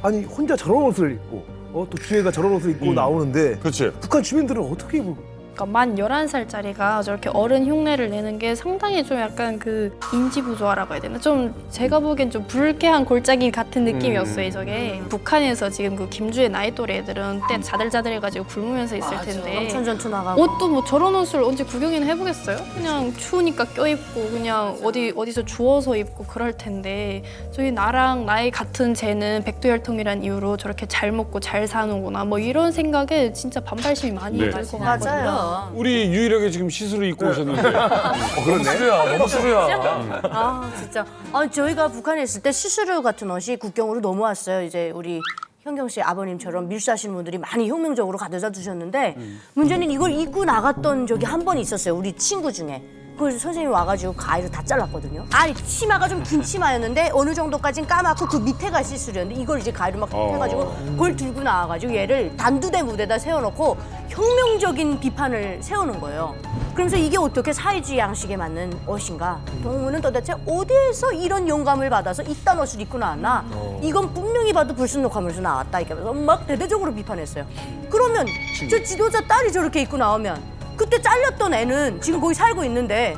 아니 혼자 저런 옷을 입고 또 주애가 저런 옷을 입고 나오는데 북한 주민들은 어떻게 입고 그러니까 만 11살짜리가 저렇게 어른 흉내를 내는 게 상당히 좀 약간 그 인지부조화라고 해야 되나? 좀 제가 보기엔 좀 불쾌한 골짜기 같은 느낌이었어요, 저게. 북한에서 지금 그 김주의 나이 또래 애들은 때 자들자들해가지고 굶으면서 있을 텐데. 농촌전투 나가고. 옷도 뭐 저런 옷을 언제 구경이나 해보겠어요? 그냥 추우니까 껴입고 그냥 어디서 주워서 입고 그럴 텐데 저희 나랑 나이 같은 쟤는 백두혈통이란 이유로 저렇게 잘 먹고 잘 사는구나 뭐 이런 생각에 진짜 반발심이 많이 들 것 같거든요. 맞아요. 우리 유일하게 지금 시술을 입고 오셨는데. 너무 수루야, 너무 수루야. 진짜. 저희가 북한에 있을 때 시스루 같은 옷이 국경으로 넘어왔어요. 이제 우리 현경 씨 아버님처럼 밀수하시는 분들이 많이 혁명적으로 가져다 주셨는데 문제는 이걸 입고 나갔던 적이 한 번 있었어요. 우리 친구 중에. 그래서 선생님이 와가지고 가위로 다 잘랐거든요. 아니 치마가 좀 긴 치마였는데 어느 정도까지는 까맣고 그 밑에가 시스루였는데 이걸 이제 가위로 막 해가지고 그걸 들고 나와가지고 얘를 단두대 무대에다 세워놓고 혁명적인 비판을 세우는 거예요. 그러면서 이게 어떻게 사회주의 양식에 맞는 옷인가? 동무는 도대체 어디에서 이런 영감을 받아서 이딴 옷을 입고 나왔나? 이건 분명히 봐도 불순록하면서 나왔다. 이렇게 하면서 막 대대적으로 비판했어요. 그러면 저 지도자 딸이 저렇게 입고 나오면 그때 잘렸던 애는 지금 거기 살고 있는데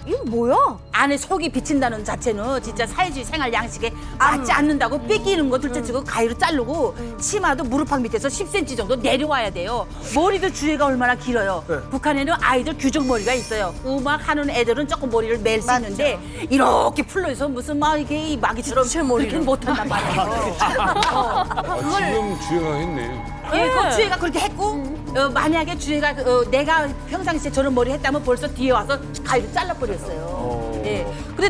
이거 뭐야? 안에 속이 비친다는 자체는 진짜 사회주의 생활 양식에 맞지 않는다고 뺏기는 거 둘째치고 가위로 자르고 치마도 무릎팍 밑에서 10cm 정도 내려와야 돼요. 머리도 주애가 얼마나 길어요. 북한에는 아이들 규정 머리가 있어요. 음악 하는 애들은 조금 머리를 멜 수 있는데 이렇게 풀러서 무슨 막 이렇게 마귀처럼 그렇게 못한단 말이에요. 지금 주애가 했네. 그 주애가 그렇게 했고 만약에 주애가 내가 평상시에 저런 머리 했다면 벌써 뒤에 와서 가위로 잘라버렸어요. 예. 근데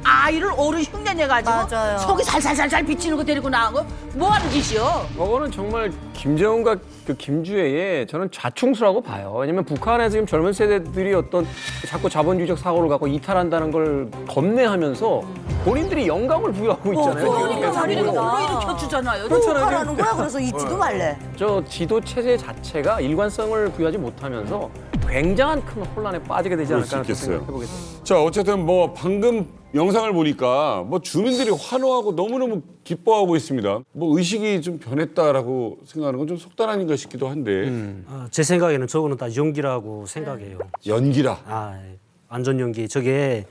아이를 어른 흉내내가지고 속이 살살살살 비치는 거 데리고 나온 거 뭐 하는 짓이요? 저거는 정말 김정은과 그 김주애의 저는 좌충수라고 봐요. 왜냐면 북한의 지금 젊은 세대들이 어떤 자꾸 자본주의적 사고를 갖고 이탈한다는 걸 겁내하면서 본인들이 영감을 부여하고 있잖아요. 그러니까 자기가 불러일으켜 주잖아요. 그렇잖아요. 하라는 거야. 그래서 잊지도 말래. 저 지도 체제 자체가 일관성을 부여하지 못하면서 굉장한 큰 혼란에 빠지게 되지 않을까 하는 생각을 해보겠습니다. 자, 어쨌든 뭐 방금 영상을 보니까 뭐 주민들이 환호하고 너무너무 기뻐하고 있습니다. 뭐 의식이 좀 변했다라고 생각하는 건 좀 속단 아닌가 싶기도 한데. 제 생각에는 저거는 다 연기라고 생각해요. 연기라? 완전 연기. 저게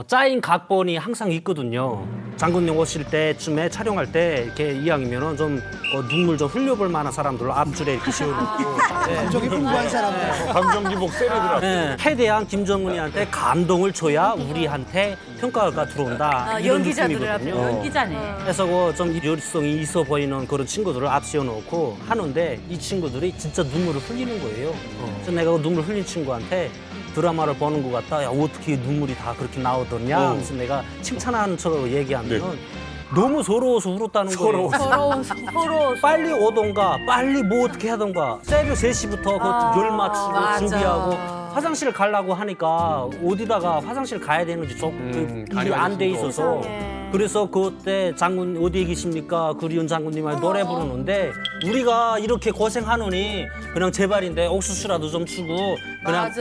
짜인 각본이 항상 있거든요. 장군님 오실 때쯤에 촬영할 때 이렇게 이왕이면은 좀 눈물 좀 흘려볼 만한 사람들을 앞줄에 이렇게 세워놓고 감정이 풍부한 사람들. 감정 기복 세리더라. 네, 최대한 김정은이한테 감동을 줘야 우리한테 평가가 들어온다. 이런 연기자들을 앞에 느낌이거든요. 연기자네. 그래서 좀 요리성이 있어 보이는 그런 친구들을 앞세워놓고 하는데 이 친구들이 진짜 눈물을 흘리는 거예요. 그래서 내가 그 눈물 흘린 친구한테 드라마를 보는 것 같다. 야, 어떻게 눈물이 다 그렇게 나오더냐? 하면서 내가 칭찬하는 척으로 얘기하면 너무 서러워서 울었다는 거예요. 서러워서. 빨리 오던가, 빨리 뭐 어떻게 하던가. 새벽 3시부터 그 열 맞추고 맞아. 준비하고 화장실 가려고 하니까 어디다가 화장실 가야 되는지 일이 안 돼 있어서. 그래서 그때 장군 어디에 계십니까? 그리운 장군님한테 노래 부르는데 우리가 이렇게 고생하느니 그냥 제발인데 옥수수라도 좀 주고 그냥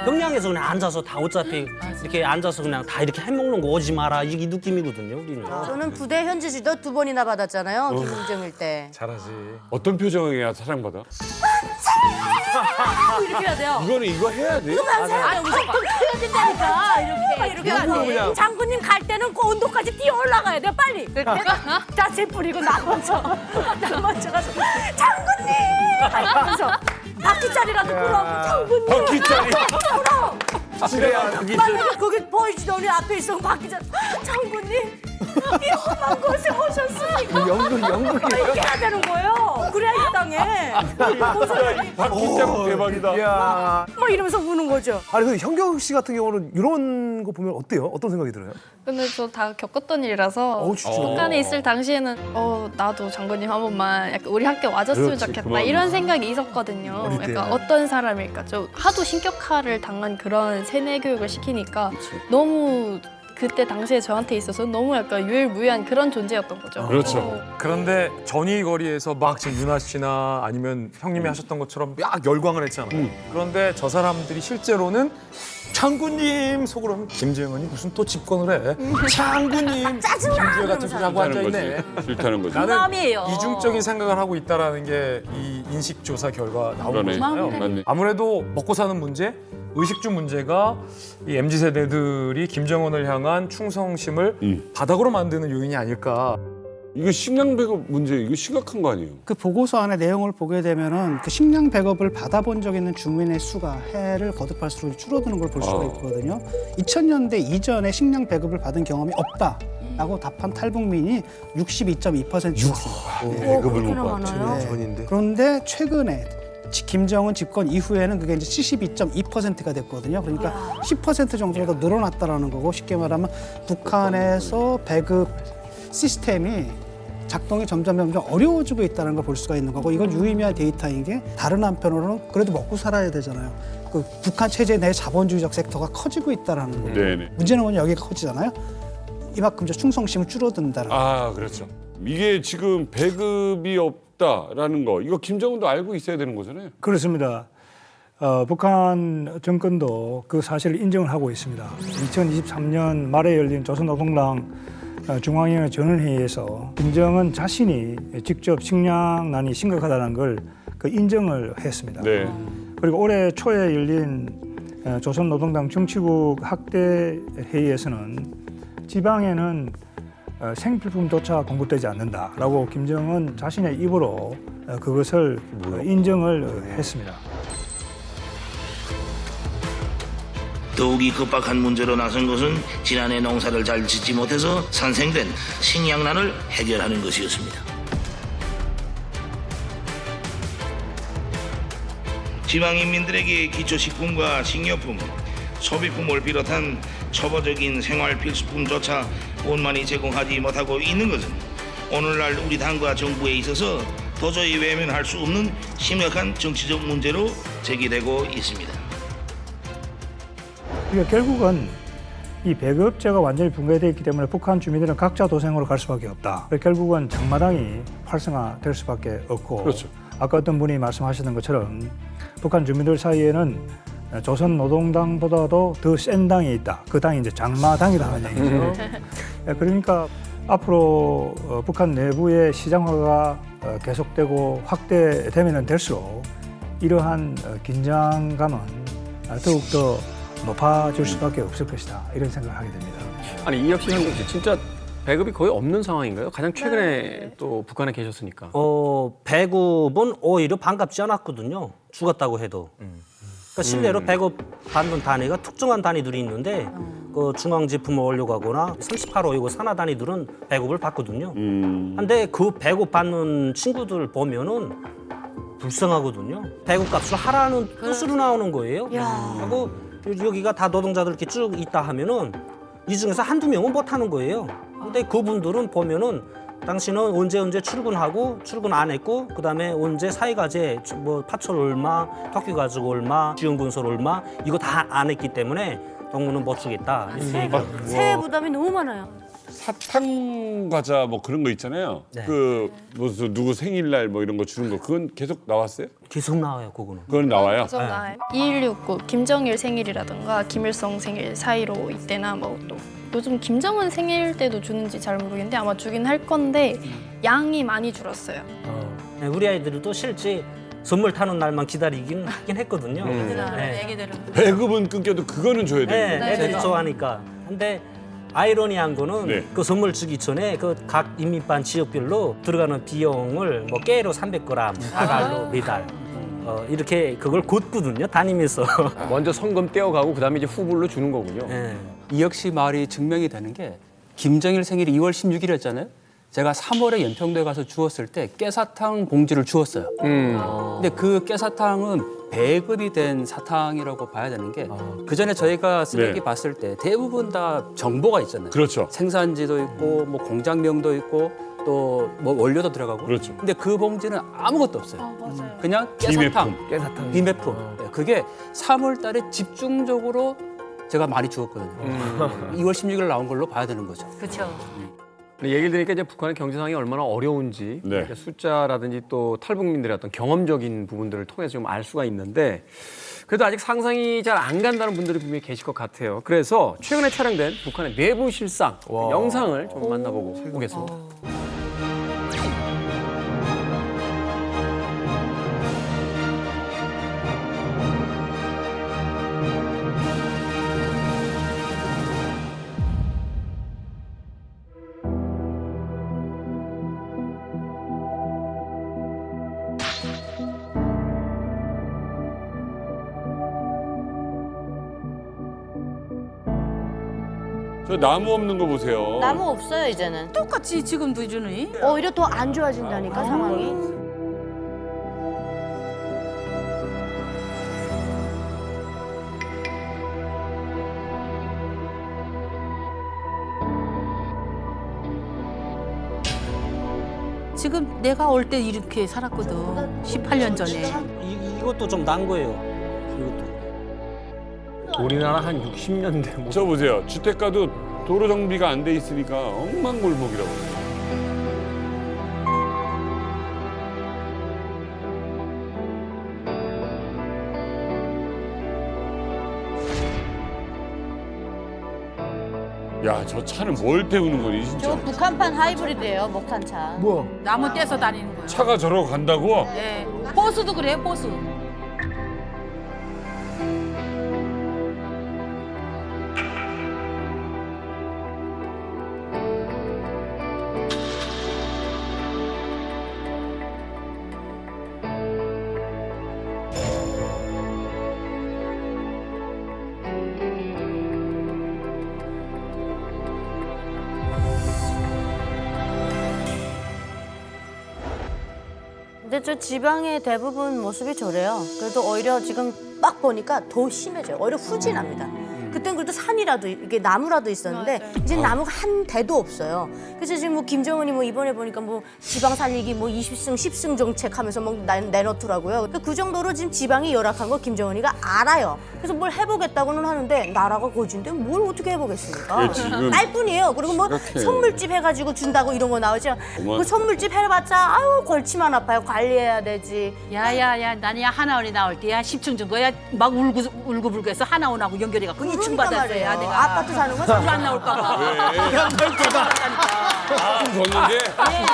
평양에서 그냥 앉아서 다 어차피 이렇게 앉아서 그냥 다 이렇게 해먹는 거 오지 마라 이 느낌이거든요 우리는. 저는 부대 현지지도 2번이나 받았잖아요. 김웅정일 때. 잘하지. 어떤 표정이야 사랑받아? 이렇게 해야 돼요. 이거는 이거 해야 돼? 무조건 해야 된다니까. 이렇게 해야 돼. 장군님 갈 때는 그 온도까지 뛰어 올라가야 돼. 빨리. 자체 뿌리고 나 먼저 가서 장군님 하면서 바퀴짜리라도 끌어오고 장군님. 바퀴짜리. 만약에 거기 보이지도 않는 앞에 있어 바퀴짜리. 장군님. 이 험한 곳에 오셨으니까 연극이 이렇게 해야 되는 거예요. 그래야 이 땅에 바퀴짜리 대박이다. 이야. 막 이러면서 우는 거죠. 아니 근데 현경 씨 같은 경우는 이런 거 보면 어때요? 어떤 생각이 들어요? 근데 저 다 겪었던 일이라서 진짜. 북한에 있을 당시에는 나도 장군님 한 번만 약간 우리 학교 와줬으면 그렇지, 좋겠다 그만. 이런 생각이 있었거든요. 어릴 때. 약간 어떤 사람일까 좀 하도 신격화를 당한 그런 세뇌 교육을 시키니까 너무 그때 당시에 저한테 있어서 너무 약간 유일무이한 그런 존재였던 거죠. 그렇죠. 그런데 전위 거리에서 막 지금 윤아 씨나 아니면 형님이 하셨던 것처럼 막 열광을 했잖아요. 그런데 저 사람들이 실제로는 장군님 속으로는 김정은이 무슨 또 집권을 해. 장군님 김주혜 같은 소리 하고 앉아있네. 싫다는 거지. 나는 마음이에요. 이중적인 생각을 하고 있다는 게 이 인식조사 결과 나온 그러네. 거잖아요. 맞네. 아무래도 먹고 사는 문제, 의식주 문제가 이 MZ 세대들이 김정은을 향한 충성심을 바닥으로 만드는 요인이 아닐까. 이거 식량 배급 문제 이거 심각한 거 아니에요? 그 보고서 안에 내용을 보게 되면은 그 식량 배급을 받아본 적 있는 주민의 수가 해를 거듭할수록 줄어드는 걸 볼 수가 있거든요. 2000년대 이전에 식량 배급을 받은 경험이 없다라고 답한 탈북민이 62.2%였습니다. 배급을 못 그렇게나 받죠. 많아요? 전인데. 그런데 최근에 김정은 집권 이후에는 그게 이제 72.2%가 됐거든요. 그러니까 10% 정도가 더 늘어났다라는 거고 쉽게 말하면 북한에서 배급 시스템이 작동이 점점 어려워지고 있다는 걸 볼 수가 있는 거고 이건 유의미한 데이터인 게 다른 한편으로는 그래도 먹고 살아야 되잖아요. 그 북한 체제 내 자본주의적 섹터가 커지고 있다라는 거예요. 네네. 문제는 뭐냐 여기가 커지잖아요. 이만큼 저 충성심은 줄어든다는 거예요. 아 그렇죠. 이게 지금 배급이 없다라는 거 이거 김정은도 알고 있어야 되는 거잖아요. 그렇습니다. 북한 정권도 그 사실을 인정을 하고 있습니다. 2023년 말에 열린 조선노동당 중앙위원회 전원회의에서 김정은 자신이 직접 식량난이 심각하다는 걸 그 인정을 했습니다. 네. 그리고 올해 초에 열린 조선노동당 정치국 학대 회의에서는 지방에는 생필품조차 공급되지 않는다라고 김정은 자신의 입으로 그것을 인정을 했습니다. 더욱이 급박한 문제로 나선 것은 지난해 농사를 잘 짓지 못해서 산생된 식량난을 해결하는 것이었습니다. 지방인민들에게 기초식품과 식료품, 소비품을 비롯한 초보적인 생활 필수품조차 원만히 제공하지 못하고 있는 것은 오늘날 우리 당과 정부에 있어서 도저히 외면할 수 없는 심각한 정치적 문제로 제기되고 있습니다. 그러니까 결국은 이 배급제가 완전히 붕괴되어 있기 때문에 북한 주민들은 각자 도생으로 갈 수밖에 없다. 결국은 장마당이 활성화될 수밖에 없고 그렇죠. 아까 어떤 분이 말씀하셨던 것처럼 북한 주민들 사이에는 조선노동당보다도 더 센 당이 있다. 그 당이 이제 장마당이라는 얘기죠. 그러니까 앞으로 북한 내부의 시장화가 계속되고 확대되면 될수록 이러한 긴장감은 더욱더 높아질 수밖에 없을 것이다 이런 생각을 하게 됩니다. 아니 이혁 씨, 현동 씨, 진짜 배급이 거의 없는 상황인가요? 가장 최근에 또 북한에 계셨으니까. 배급은 오히려 반갑지 않았거든요. 죽었다고 해도. 그러니까 실내로 배급 받는 단위가 특정한 단위들이 있는데 그 중앙 제품을 올려가거나 38호이고 산하 단위들은 배급을 받거든요. 근데 그 배급 받는 친구들 보면은 불쌍하거든요. 배급 값을 하라는 뜻으로 나오는 거예요. 하고 여기가 다 노동자들 이렇게 쭉 있다 하면은 이 중에서 한두 명은 못 하는 거예요. 근데 그분들은 보면은 당신은 언제 출근하고 출근 안 했고 그다음에 언제 사회과제 뭐 파출 얼마, 학교 가지고 얼마, 지원군설 얼마 이거 다 안 했기 때문에 동무는 못 주겠다. 세외 부담이 너무 많아요. 사탕 과자 뭐 그런 거 있잖아요. 네. 그 무슨 누구 생일날 뭐 이런 거 주는 거 그건 계속 나왔어요? 계속 나와요, 그거는. 그건 나와요. 2169 김정일 생일이라든가 김일성 생일 사이로 이때나 뭐 또 요즘 김정은 생일 때도 주는지 잘 모르겠는데 아마 주긴 할 건데 양이 많이 줄었어요. 네, 우리 아이들도 실제 선물 타는 날만 기다리긴 하긴 했거든요. 애기들은. 배급은 끊겨도 그거는 줘야 네, 되는 애들이 좋아하니까. 근데 아이러니한 거는 네. 그 선물 주기 전에 그 각 인민반 지역별로 들어가는 비용을 뭐 깨로 300g, 다갈로 매달 이렇게 그걸 걷거든요. 다니면서. 먼저 성금 떼어가고 그다음에 이제 후불로 주는 거군요. 네. 이혁 씨 말이 증명이 되는 게 김정일 생일이 2월 16일이었잖아요. 제가 3월에 연평도에 가서 주웠을 때 깨사탕 봉지를 주웠어요. 근데 그 깨사탕은 배급이 된 사탕이라고 봐야 되는 게 그 전에 저희가 쓰레기 네. 봤을 때 대부분 다 정보가 있잖아요. 그렇죠. 생산지도 있고 뭐 공장명도 있고 또 뭐 원료도 들어가고. 그렇죠. 근데 그 봉지는 아무것도 없어요. 맞아요. 그냥 깨사탕, 비매품. 네, 그게 3월 달에 집중적으로 제가 많이 주었거든요. 2월 16일 나온 걸로 봐야 되는 거죠. 그렇죠. 얘기를 들으니까 이제 북한의 경제 상황이 얼마나 어려운지 네. 이제 숫자라든지 또 탈북민들의 어떤 경험적인 부분들을 통해서 좀 알 수가 있는데 그래도 아직 상상이 잘 안 간다는 분들이 분명히 계실 것 같아요. 그래서 최근에 촬영된 북한의 내부 실상 영상을 좀 만나보고 보겠습니다. 저 나무 없는 거 보세요. 나무 없어요 이제는. 똑같이 지금도 주니? 오히려 더 안 좋아진다니까 상황이. 지금 내가 올 때 이렇게 살았거든. 18년 전에. 이것도 좀 난 거예요. 이것도. 우리나라 한 60년대 뭐. 저 보세요. 주택가도 도로 정비가 안 돼 있으니까 엉망골목이라고. 야, 저 차는 뭘 태우는 거니 진짜? 저 북한판 하이브리드예요 목탄차. 뭐야? 나무 떼서 다니는 거예요. 차가 저러고 간다고? 네. 버스도 그래요, 버스. 근데 저 지방의 대부분 모습이 저래요. 그래도 오히려 지금 막 보니까 더 심해져요. 오히려 후진합니다. 그땐 그래도 산이라도 이게 나무라도 있었는데 이제 나무가 한 대도 없어요. 그래서 지금 뭐 김정은이 뭐 이번에 보니까 뭐 지방 살리기 뭐 20승 10승 정책 하면서 막 내놓더라고요. 그 정도로 지금 지방이 열악한 거 김정은이가 알아요. 그래서 뭘 해보겠다고는 하는데 나라가 고진데 뭘 어떻게 해보겠습니까? 예, 지금 딸뿐이에요. 그리고 뭐 심각해. 선물집 해가지고 준다고 이런 거 나오죠. 어머. 그 선물집 해봤자 아유 골치만 아파요. 관리해야 되지. 야야야, 나는 야 하나원이 나올 때야 10층 준 거야 막 울고불고해서 하나원하고 연결해갖고 고충 받았어요. 아내가. 아파트 사는 건 불안 나올까 봐. 좀 줬는데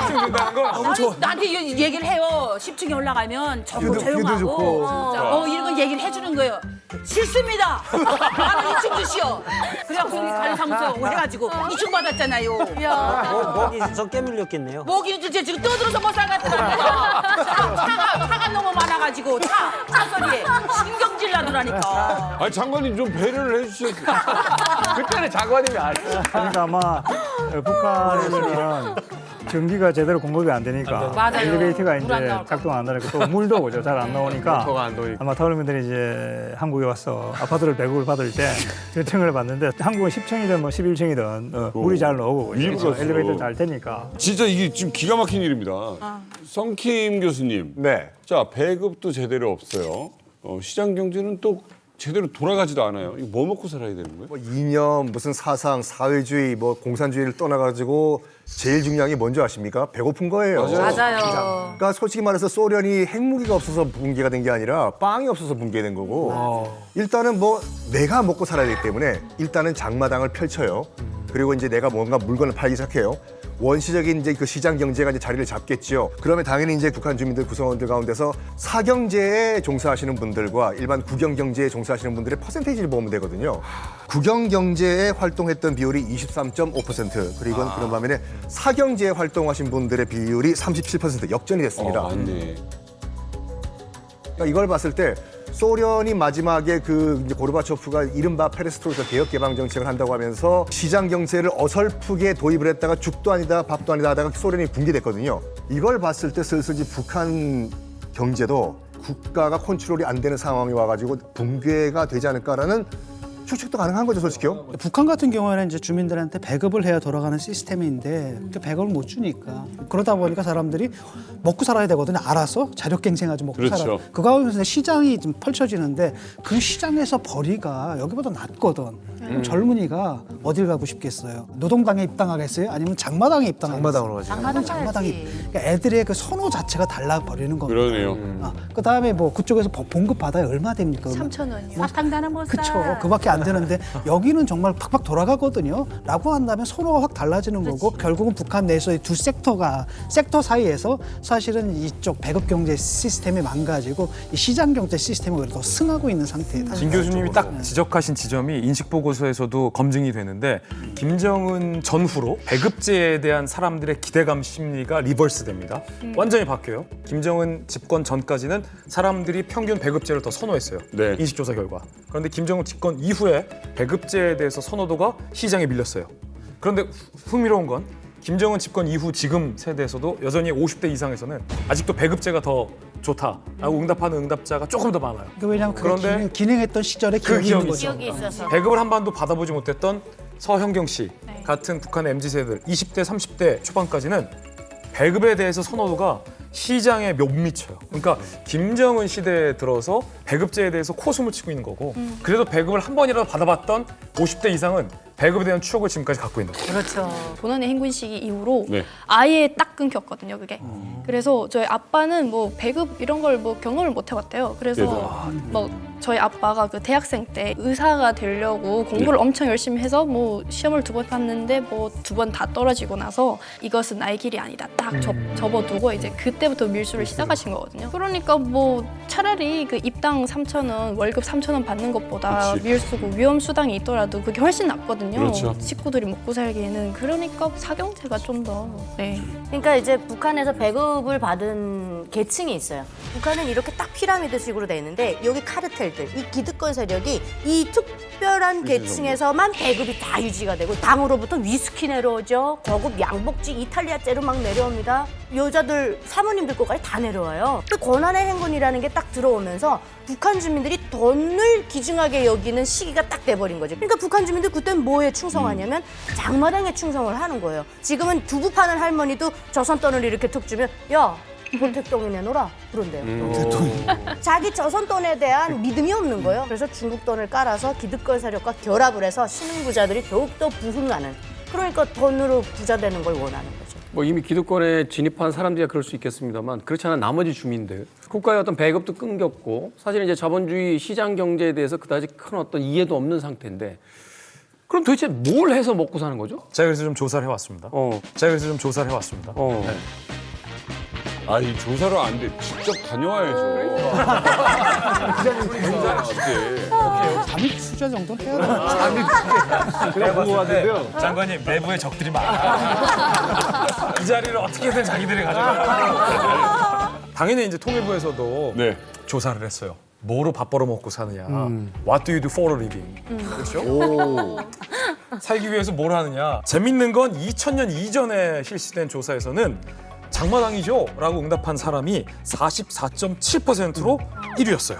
좀 준다는 건 너무 좋아. 나한테 얘기를 해요. 10층에 올라가면 정보 뷰도 조용하고 좋고, 이런 건 얘기를 해주는 거예요. 싫습니다. 나는 2층 주시오. 그래갖고 여기 가는 사무소 해가지고 2층 받았잖아요. 목이 저 깨물렸겠네요. 목이 지금 떠들어서 못 살겠더라니까. 차가 너무 많아가지고 차 소리에 신경질 나더라니까. 아니 장관님 좀 배려를 해주셨어요. 그때는 장관님이 아니에요. 그러니까 아마 북한에서는 전기가 제대로 공급이 안 되니까 맞아요. 엘리베이터가 물안 이제 나올 작동 안 하니까 또 물도 오죠. 잘 안 나오니까 모터가 안 나오니까. 아마 타올민들이 이제 한국에 와서 아파트를 배급을 받을 때 층을 받는데 한국은 10층이든 뭐 11층이든 물이 잘 나오고 일부러 엘리베이터 잘 되니까 진짜 이게 지금 기가 막힌 일입니다. 성킴 교수님. 네. 자 배급도 제대로 없어요. 시장 경제는 또 제대로 돌아가지도 않아요. 이거 뭐 먹고 살아야 되는 거예요? 뭐 이념, 무슨 사상, 사회주의, 뭐 공산주의를 떠나가지고 제일 중요한 게 뭔지 아십니까? 배고픈 거예요. 맞아요. 그러니까 솔직히 말해서 소련이 핵무기가 없어서 붕괴가 된 게 아니라 빵이 없어서 붕괴된 거고 일단은 뭐 내가 먹고 살아야 되기 때문에 일단은 장마당을 펼쳐요. 그리고 이제 내가 뭔가 물건을 팔기 시작해요. 원시적인 이제 그 시장 경제가 이제 자리를 잡겠죠. 그러면 당연히 이제 북한 주민들 구성원들 가운데서 사경제에 종사하시는 분들과 일반 국영 경제에 종사하시는 분들의 퍼센테이지를 보면 되거든요. 국영 경제에 활동했던 비율이 23.5%, 그리고 그런 반면에 사경제에 활동하신 분들의 비율이 37% 역전이 됐습니다. 맞네. 그러니까 이걸 봤을 때 소련이 마지막에 그 이제 고르바초프가 이른바 페레스트로이카 개혁 개방 정책을 한다고 하면서 시장 경제를 어설프게 도입을 했다가 죽도 아니다 밥도 아니다 하다가 소련이 붕괴됐거든요. 이걸 봤을 때 슬슬 이제 북한 경제도 국가가 컨트롤이 안 되는 상황이 와가지고 붕괴가 되지 않을까라는 추측도 가능한 거죠, 솔직히요. 북한 같은 경우에는 이제 주민들한테 배급을 해야 돌아가는 시스템인데 그 배급을 못 주니까 그러다 보니까 사람들이 먹고 살아야 되거든요. 알아서 자력갱생하지 먹고 그렇죠. 살아. 그 가운데서 시장이 좀 펼쳐지는데 그 시장에서 벌이가 여기보다 낮거든. 그럼 젊은이가 어딜 가고 싶겠어요? 노동당에 입당하겠어요? 아니면 장마당에 입당하겠어요? 장마당으로 가죠. 장마당이. 그러니까 애들의 그 선호 자체가 달라 버리는 겁니다. 그러네요. 그 다음에 뭐 그쪽에서 봉급 받아야 얼마 됩니까? 3,000원이요. 사탕다는 못 사. 그쵸. 그밖에 안 되는데 여기는 정말 팍팍 돌아가거든요. 라고 한다면 선호가 확 달라지는 거고 결국은 북한 내에서의 두 섹터 사이에서 사실은 이쪽 배급 경제 시스템이 망가지고 이 시장 경제 시스템이 오히려 더 승하고 있는 상태다. 진 교수님이 딱 지적하신 지점이 인식보고서에서도 검증이 되는데 김정은 전후로 배급제에 대한 사람들의 기대감 심리가 리버스됩니다. 완전히 바뀌어요. 김정은 집권 전까지는 사람들이 평균 배급제를 더 선호했어요. 네. 인식조사 결과. 그런데 김정은 집권 이후에 배급제에 대해서 선호도가 시장에 밀렸어요. 그런데 흥미로운 건 김정은 집권 이후 지금 세대에서도 여전히 50대 이상에서는 아직도 배급제가 더 좋다라고 응답하는 응답자가 조금 더 많아요. 왜냐하면 그게 기능했던 시절에 그 기억이 있는 기억이 거죠. 기억이 있어서. 배급을 한 번도 받아보지 못했던 서형경 씨 같은 북한의 MZ세대들 20대, 30대 초반까지는 배급에 대해서 선호도가 시장에 못 미쳐요. 그러니까 김정은 시대에 들어서 배급제에 대해서 코숨을 치고 있는 거고 그래도 배급을 한 번이라도 받아봤던 50대 이상은 배급에 대한 추억을 지금까지 갖고 있는 거예요. 그렇죠. 고난의 행군 시기 이후로 네. 아예 딱 끊겼거든요, 그게. 그래서 저희 아빠는 뭐 배급 이런 걸 뭐 경험을 못 해봤대요. 그래서 뭐 저희 아빠가 그 대학생 때 의사가 되려고 공부를 엄청 열심히 해서 뭐 시험을 2번 봤는데 뭐 2번 다 떨어지고 나서 이것은 나의 길이 아니다. 딱 접어두고 이제 그때부터 밀수를 시작하신 거거든요. 그러니까 뭐 차라리 그 입당 3,000원, 월급 3,000원 받는 것보다 그치. 밀수고 위험수당이 있더라도 그게 훨씬 낫거든요. 그렇죠. 식구들이 먹고 살기에는. 그러니까 사경제가 좀 더. 네. 그러니까 이제 북한에서 배급을 받은 계층이 있어요. 북한은 이렇게 딱 피라미드식으로 돼 있는데 여기 카르텔들, 이 기득권 세력이 이 특별한 계층에서만 배급이 다 유지가 되고 당으로부터 위스키 내려오죠. 고급 양복지 이탈리아제로 막 내려옵니다. 여자들 사모님들 거까지 다 내려와요. 그 권한의 행군이라는 게 딱 들어오면서 북한 주민들이 돈을 기중하게 여기는 시기가 딱 돼버린 거죠. 그러니까 북한 주민들 그때는 뭐에 충성하냐면 장마당에 충성을 하는 거예요. 지금은 두부 파는 할머니도 조선돈을 이렇게 툭 주면 야, 볼택동에 내놓으라 그런대요. 자기 조선돈에 대한 믿음이 없는 거예요. 그래서 중국돈을 깔아서 기득권 세력과 결합을 해서 신흥부자들이 더욱더 부흥하는 그러니까 돈으로 부자 되는 걸 원하는 거죠. 뭐 이미 기득권에 진입한 사람들이야 그럴 수 있겠습니다만 그렇지 않은 나머지 주민들 국가의 어떤 배급도 끊겼고 사실 이제 자본주의 시장 경제에 대해서 그다지 큰 어떤 이해도 없는 상태인데 그럼 도대체 뭘 해서 먹고 사는 거죠? 제가 그래서 좀 조사를 해왔습니다. 네. 아니 조사를 안 돼. 직접 다녀와야죠. 잠입 수자 정도는 해야 돼. 그래 보고 왔는데요. 장관님 내부에 적들이 많아. 이 자리를 어떻게든 자기들이 가져가려고. 당연히 이제 통일부에서도 조사를 했어요. 뭐로 밥 벌어 먹고 사느냐. What do you do for a living? 그렇죠? 살기 위해서 뭘 하느냐. 재밌는 건 2000년 이전에 실시된 조사에서는 장마당이죠? 라고 응답한 사람이 44.7%로 1위였어요.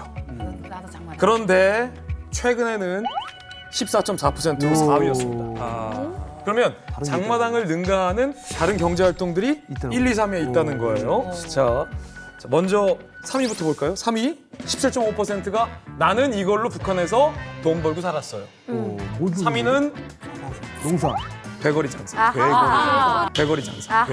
그런데 최근에는 14.4%로 4위였습니다. 그러면 장마당을 능가하는 다른 경제활동들이 1, 2, 3위에 있다는 거예요. 자, 먼저 3위부터 볼까요? 3위 17.5%가 나는 이걸로 북한에서 돈 벌고 살았어요. 3위는 농사. 배거리 장사. 배거리 장사.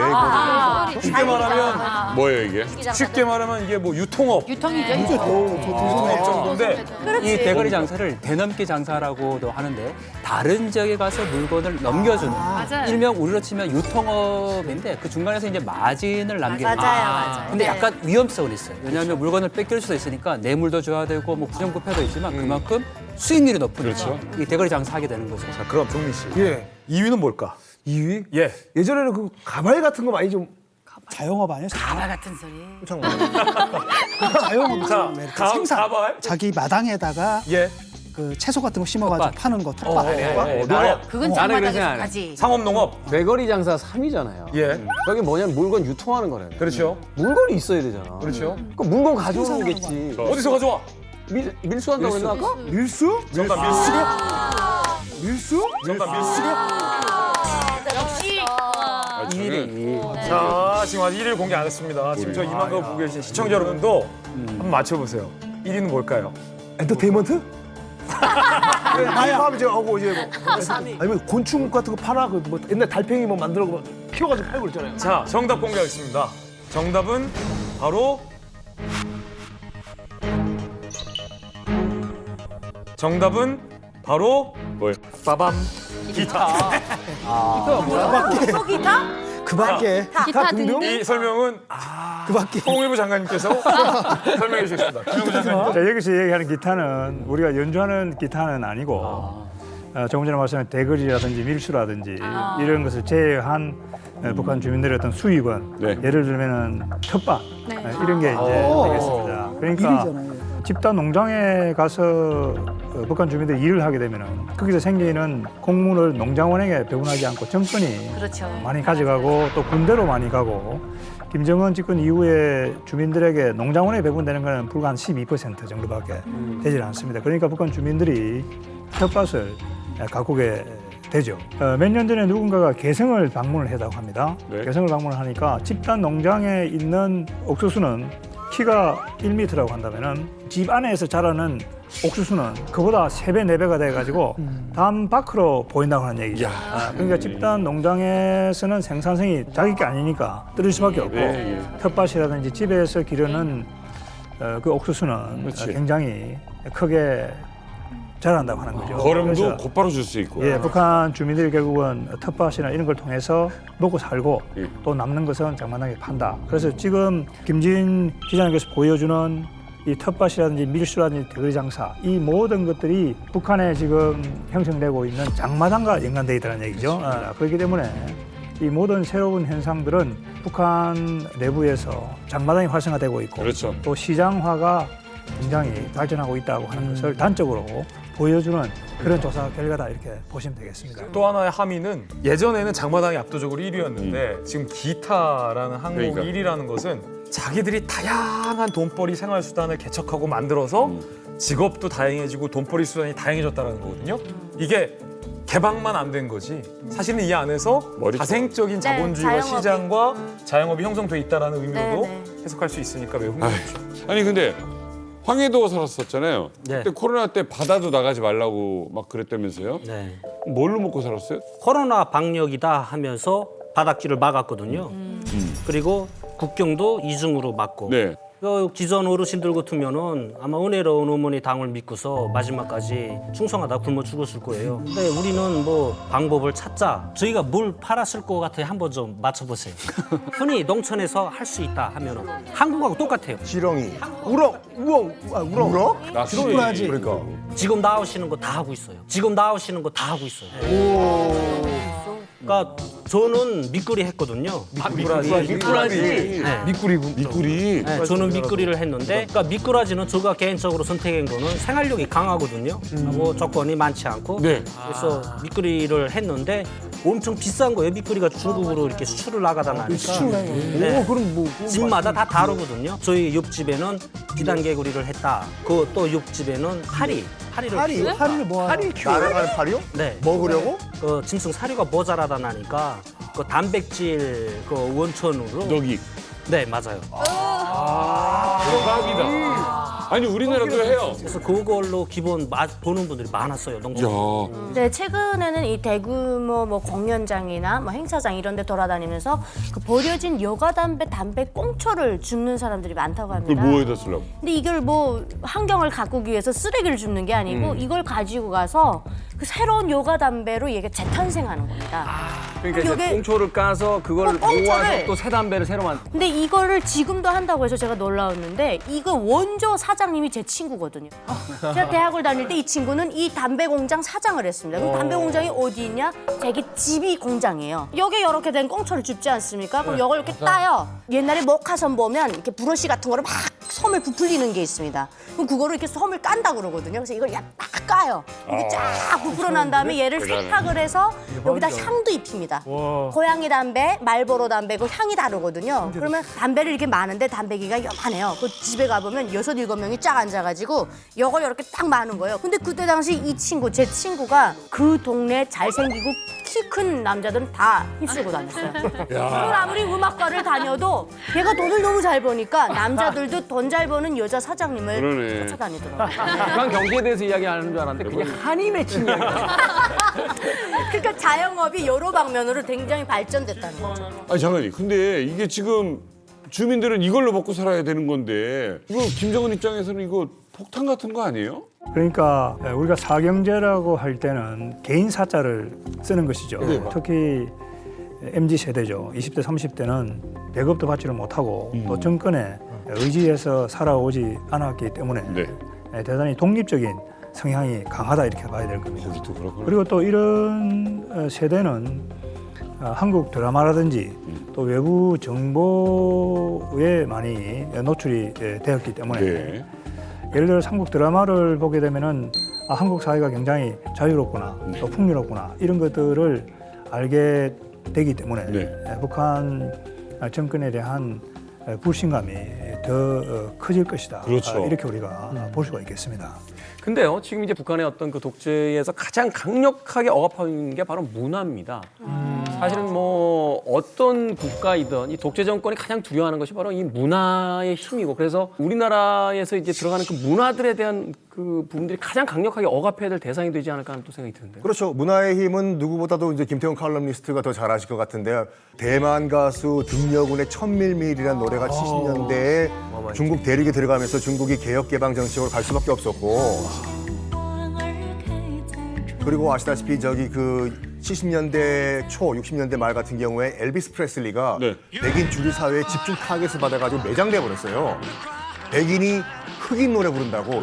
쉽게 말하면 뭐예요 이게? 쉽게 말하면 이게 뭐 유통업. 유통이죠. 유통업 정도인데 이 대거리 장사를 대넘기 장사라고도 하는데 다른 지역에 가서 물건을 넘겨주는 맞아요. 일명 우리로 치면 유통업인데 그 중간에서 이제 마진을 남기는 맞아요. 근데 약간 위험성은 있어요. 왜냐하면 물건을 뺏길 수도 있으니까 뇌물도 줘야 되고 뭐 부정부패도 있지만 그만큼 수익률이 높으니까 이 대거리 장사하게 되는 거죠. 자, 그럼 종민 씨. 예. 2위는 뭘까? 2위? 예. 예전에는 그 가발 같은 거 많이 좀 자영업 아니에요? 가발 같은 소리. 자영업 자, 생산. 가발. 자기 마당에다가 예. 그 채소 같은 거 심어가지고 텃밭. 파는 거 텃밭. 그건 나는 그런 장마당에서 생각 안 해. 가지. 상업농업. 배거리 장사 3위잖아요. 예. 여기 뭐냐면 물건 유통하는 거래요. 그렇죠. 물건이 있어야 되잖아. 그렇죠. 그 물건 가져오는 거겠지. 어디서 가져와? 밀수한다고 했나 아까? 밀수? 정답 밀수? 밀수? 정답 밀수? 역시. 자, 지금 아직 1위를 공개 안 했습니다. 지금 저 이만걸 보고 계신 시청자 여러분도 한번 맞춰보세요. 1위는 뭘까요? 엔터테인먼트? 나야 하면 제가 하고 이제 뭐 아니면 곤충 같은 거 파나 그 뭐 옛날 달팽이 뭐 만들어 뭐 키워가지고 팔고 있잖아요. 자, 정답 공개하겠습니다. 정답은 바로 뭐예요? 빠밤 기타. 소기타? 그밖에. 기타 등등. 이 설명은 그밖에. 통일부 장관님께서 설명해 주셨습니다. 통일부 장관님. 자, 여기서 얘기하는 기타는 우리가 연주하는 기타는 아니고 조금 전에 말씀한 대거리라든지 밀수라든지 이런 것을 제외한 북한 주민들의 어떤 수익은 예를 들면은 텃밭 이런 게 이제 되겠습니다. 그러니까 집단 농장에 가서 북한 주민들이 일을 하게 되면은 거기서 생기는 곡물을 농장원에게 배분하지 않고 정권이 그렇죠. 많이 가져가고 또 군대로 많이 가고 김정은 집권 이후에 주민들에게 농장원에 배분되는 것은 불과 한 12% 정도밖에 되질 않습니다. 그러니까 북한 주민들이 텃밭을 가꾸게 되죠. 몇 년 전에 누군가가 개성을 방문을 했다고 합니다. 개성을 방문을 하니까 집단 농장에 있는 옥수수는 키가 1m라고 한다면은 집 안에서 자라는 옥수수는 그보다 3배, 4배가 돼가지고 담 밖으로 보인다고 하는 얘기죠. 그러니까 집단 농장에서는 생산성이 자기 게 아니니까 떨어질 수밖에 없고 텃밭이라든지 집에서 기르는 그 옥수수는 굉장히 크게 자란다고 하는 거죠. 걸음도 곧바로 줄 수 있고. 예, 북한 주민들이 결국은 텃밭이나 이런 걸 통해서 먹고 살고 또 남는 것은 장마당에 판다. 그래서 지금 김진 기자님께서 보여주는 이 텃밭이라든지 밀수라든지 대거리 장사 이 모든 것들이 북한에 지금 형성되고 있는 장마당과 연관되어 있다는 얘기죠. 그렇기 때문에 이 모든 새로운 현상들은 북한 내부에서 장마당이 활성화되고 있고 또 시장화가 굉장히 발전하고 있다고 하는 것을 단적으로 보여주는 그런 조사 결과다 이렇게 보시면 되겠습니다. 또 하나의 함의는 예전에는 장마당이 압도적으로 1위였는데 지금 기타라는 항목이 1위라는 것은 자기들이 다양한 돈벌이 생활 수단을 개척하고 만들어서 직업도 다양해지고 돈벌이 수단이 다양해졌다는 거거든요. 이게 개방만 안 된 거지. 사실은 이 안에서 가생적인 자본주의와 자영업이. 시장과 자영업이 형성돼 있다는 의미로도 해석할 수 있으니까 매우 흥미롭죠. 아니 근데 황해도 살았었잖아요. 네. 그때 코로나 때 바다도 나가지 말라고 막 그랬다면서요? 네. 뭘로 먹고 살았어요? 코로나 방역이다 하면서 바닷길을 막았거든요. 그리고 국경도 이중으로 막고. 네. 그 기존 어르신들 같으면은 아마 은혜로운 어머니 당을 믿고서 마지막까지 충성하다 굶어 죽었을 거예요. 근데 우리는 뭐 방법을 찾자. 저희가 뭘 팔았을 것 같아요. 한번 좀 맞춰보세요. 흔히 농촌에서 할 수 있다 하면은 한국하고 똑같아요. 지렁이, 우럭. 우럭? 낚시. 그러니까. 지금 나오시는 거 다 하고 있어요. 지금 나오시는 거 다 하고 있어요. 그러니까 저는 미꾸리 했거든요. 미꾸라지. 네. 미꾸리. 네, 저는 미꾸리를 했는데, 그러니까 미꾸라지는 제가 개인적으로 선택한 거는 생활력이 강하거든요. 뭐 조건이 많지 않고. 네. 그래서 미꾸리를 했는데 엄청 비싼 거예요. 미꾸리가 중국으로 이렇게 수출을 나가다 나니까. 네. 그럼 뭐 집마다 다 다르거든요. 저희 옆집에는 비단개구리를 했다. 그 또 옆집에는 파리를 뭐 날아가는 파리요? 네. 먹으려고? 그 짐승 사료가 모자라다 나니까 그 단백질 그 원천으로. 너기. 네, 맞아요. 대박이다. 아니 우리나라도 해요. 그래서 그걸로 기본 보는 분들이 많았어요. 농촌. 네, 최근에는 이 대규모 뭐 공연장이나 뭐 행사장 이런 데 돌아다니면서 그 버려진 여과담배 담배 꽁초를 줍는 사람들이 많다고 합니다. 그걸 뭐에다 쓰려고? 근데 이걸 뭐 환경을 가꾸기 위해서 쓰레기를 줍는 게 아니고 이걸 가지고 가서 그 새로운 여과담배로 얘가 재탄생하는 겁니다. 그러니까 이제 요게- 꽁초를 까서 그걸 꽁초를- 모아서 또 새 담배를 새로 만. 근데 이거를 지금도 한다고 해서 제가 놀라웠는데 이거 원조 사장님이 제 친구거든요. 제가 대학을 다닐 때 이 친구는 이 담배 공장 사장을 했습니다. 그럼 담배 공장이 어디 있냐? 자기 집이 공장이에요. 여기 이렇게 된 꽁초를 줍지 않습니까? 그럼 이걸 이렇게 따요. 옛날에 목화섬 보면 이렇게 브러쉬 같은 거를 막 섬을 부풀리는 게 있습니다. 그럼 그거를 이렇게 섬을 깐다 그러거든요. 그래서 이걸 딱 까요. 이게 쫙 부풀어 난 다음에 얘를 세탁을 해서 여기다 향도 입힙니다. 고양이 담배, 말보로 담배 그 향이 다르거든요. 그러면 담배를 이렇게 많은데 담배기가 요만해요. 그 집에 가보면 6-7명이 쫙 앉아가지고 이걸 이렇게 딱 마는 거예요. 근데 그때 당시 이 친구, 제 친구가 그 동네 잘생기고 키 큰 남자들은 다 휩쓸고 다녔어요. 그리고 아무리 음악과를 다녀도 걔가 돈을 너무 잘 버니까 남자들도 돈 잘 버는 여자 사장님을 그러네. 쫓아다니더라고요. 북한 경제에 대해서 이야기하는 줄 알았는데 그냥 한이 맺힌 이야기야. 그러니까 자영업이 여러 방면으로 굉장히 발전됐다는 거죠. 아니 잠깐만요. 근데 이게 지금 주민들은 이걸로 먹고 살아야 되는 건데 이거 김정은 입장에서는 이거 폭탄 같은 거 아니에요? 그러니까 우리가 사경제라고 할 때는 개인 사자를 쓰는 것이죠. 특히 MZ 세대죠. 20대, 30대는 배급도 받지를 못하고 또 정권에 의지해서 살아오지 않았기 때문에 대단히 독립적인 성향이 강하다 이렇게 봐야 될 겁니다. 그리고 또 이런 세대는 한국 드라마라든지 또 외부 정보에 많이 노출이 되었기 때문에 예를 들어 한국 드라마를 보게 되면은 한국 사회가 굉장히 자유롭구나 또 풍요롭구나 이런 것들을 알게 되기 때문에 북한 정권에 대한 불신감이 더 커질 것이다. 그렇죠. 이렇게 우리가 볼 수가 있겠습니다. 근데요, 지금 이제 북한의 어떤 그 독재에서 가장 강력하게 억압하는 게 바로 문화입니다. 사실은 뭐 어떤 국가이든 이 독재 정권이 가장 두려워하는 것이 바로 이 문화의 힘이고, 그래서 우리나라에서 이제 들어가는 그 문화들에 대한 그 부분들이 가장 강력하게 억압해야 될 대상이 되지 않을까 하는 또 생각이 드는데요. 그렇죠. 문화의 힘은 누구보다도 이제 김태훈 칼럼니스트가 더 잘 아실 것 같은데요. 대만 가수 등려군의 천밀밀이라는 노래가 70년대에 중국 대륙에 들어가면서 중국이 개혁 개방 정책으로 갈 수밖에 없었고, 그리고 아시다시피 저기 그 70년대 초, 60년대 말 같은 경우에 엘비스 프레슬리가 백인 주류 사회에 집중 타겟을 받아가지고 매장돼 버렸어요. 백인이 흑인 노래 부른다고.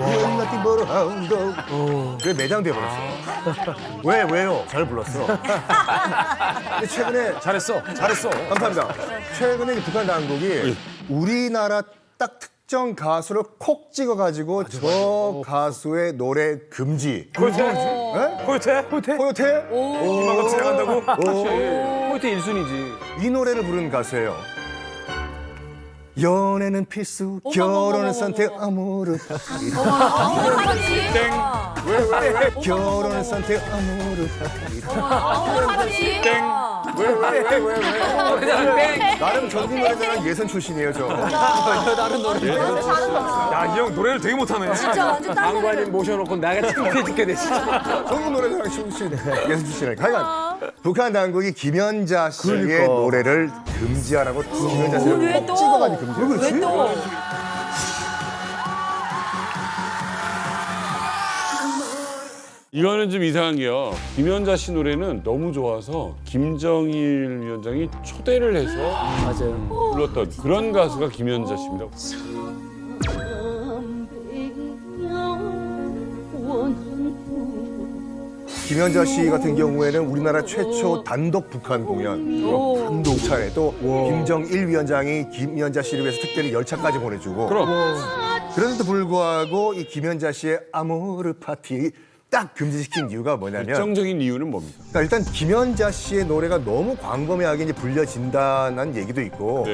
그래 매장돼 버렸어요. 왜요? 잘 불렀어. 근데 최근에 잘했어. 감사합니다. 최근에 북한 당국이 우리나라 딱 특정 가수를 콕 찍어가지고 저 가수의 노래 금지. 코요태? 코요태? 이만큼 지나간다고? 코요태 1순위지. 이 노래를 부르는 가수예요. 연애는 필수, 결혼은 선택 아무렇다. 땡. 왜? 결혼은 선택 아무렇다. 땡. 왜? 땡. 나름 전국 노래자랑 예선 출신이에요, 저. 다른 노래. 야, 이 형 노래를 되게 못하네. 진짜 완전 딴 노래. 장관님 모셔놓고 내가 창피해 죽게 됐어. 전국 노래자랑 출신, 예선 출신이니까. 하여간 북한 당국이 김연자 씨의 노래를 금지하라고 김연자 씨를 꼭 찍어가지고 금지해. 왜 또? 이거는 좀 이상한 게요. 김연자 씨 노래는 너무 좋아서 김정일 위원장이 초대를 해서 맞아요. 불렀던 그런 가수가 김연자 씨입니다. 김연자 씨 같은 경우에는 우리나라 최초 단독 북한 공연, 단독 차례, 또 김정일 위원장이 김연자 씨를 위해서 특별히 열차까지 보내주고. 그런데도 불구하고 이 김연자 씨의 아모르 파티 딱 금지시킨 이유가 뭐냐면 결정적인 이유는 뭡니까? 그러니까 일단 김연자 씨의 노래가 너무 광범위하게 이제 불려진다는 얘기도 있고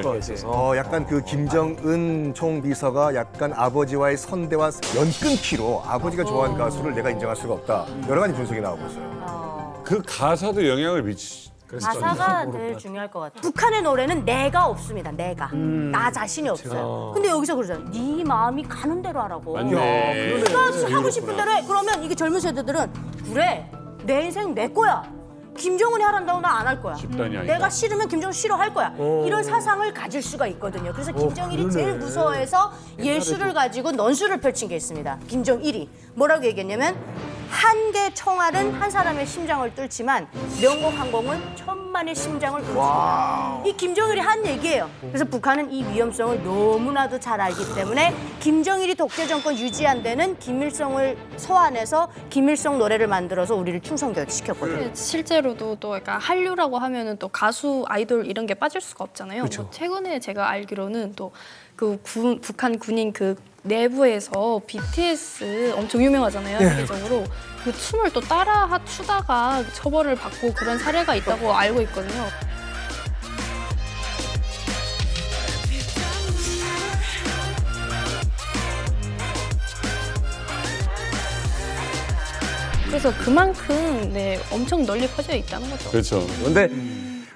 약간 그 김정은 총비서가 약간 아버지와의 선대와 연끊기로 아버지가 좋아하는 가수를 내가 인정할 수가 없다. 여러 가지 분석이 나오고 있어요. 그 가사도 영향을 미치죠. 가사가 제일 중요할 것 같아요. 북한의 노래는 내가 없습니다. 내가. 나 자신이 없어요. 근데 여기서 그러잖아요. 네 마음이 가는 대로 하라고. 맞네. 네가 하고 싶은 대로 해. 그러면 이게 젊은 세대들은 그래. 내 인생 내 거야. 김정은이 하란다고 나 안 할 거야. 집단이 아니다. 내가 싫으면 김정은 싫어할 거야. 이런 사상을 가질 수가 있거든요. 그래서 김정일이 제일 무서워해서 예술을 가지고 넌수를 펼친 게 있습니다. 김정일이 뭐라고 얘기했냐면 한 개 총알은 한 사람의 심장을 뚫지만 명곡 한 곡은 천만의 심장을 뚫습니다. 이 김정일이 한 얘기예요. 그래서 북한은 이 위험성을 너무나도 잘 알기 때문에 김정일이 독재 정권 유지한 데는 김일성을 소환해서 김일성 노래를 만들어서 우리를 충성교육 시켰거든요. 실제로도 또 약간 한류라고 하면은 또 가수, 아이돌 이런 게 빠질 수가 없잖아요. 뭐 최근에 제가 알기로는 또 그 북한 군인 그 내부에서 BTS 엄청 유명하잖아요. 세계적으로 그 춤을 또 따라 추다가 처벌을 받고 그런 사례가 있다고 알고 있거든요. 그래서 그만큼 엄청 널리 퍼져 있다는 거죠. 그렇죠. 그런데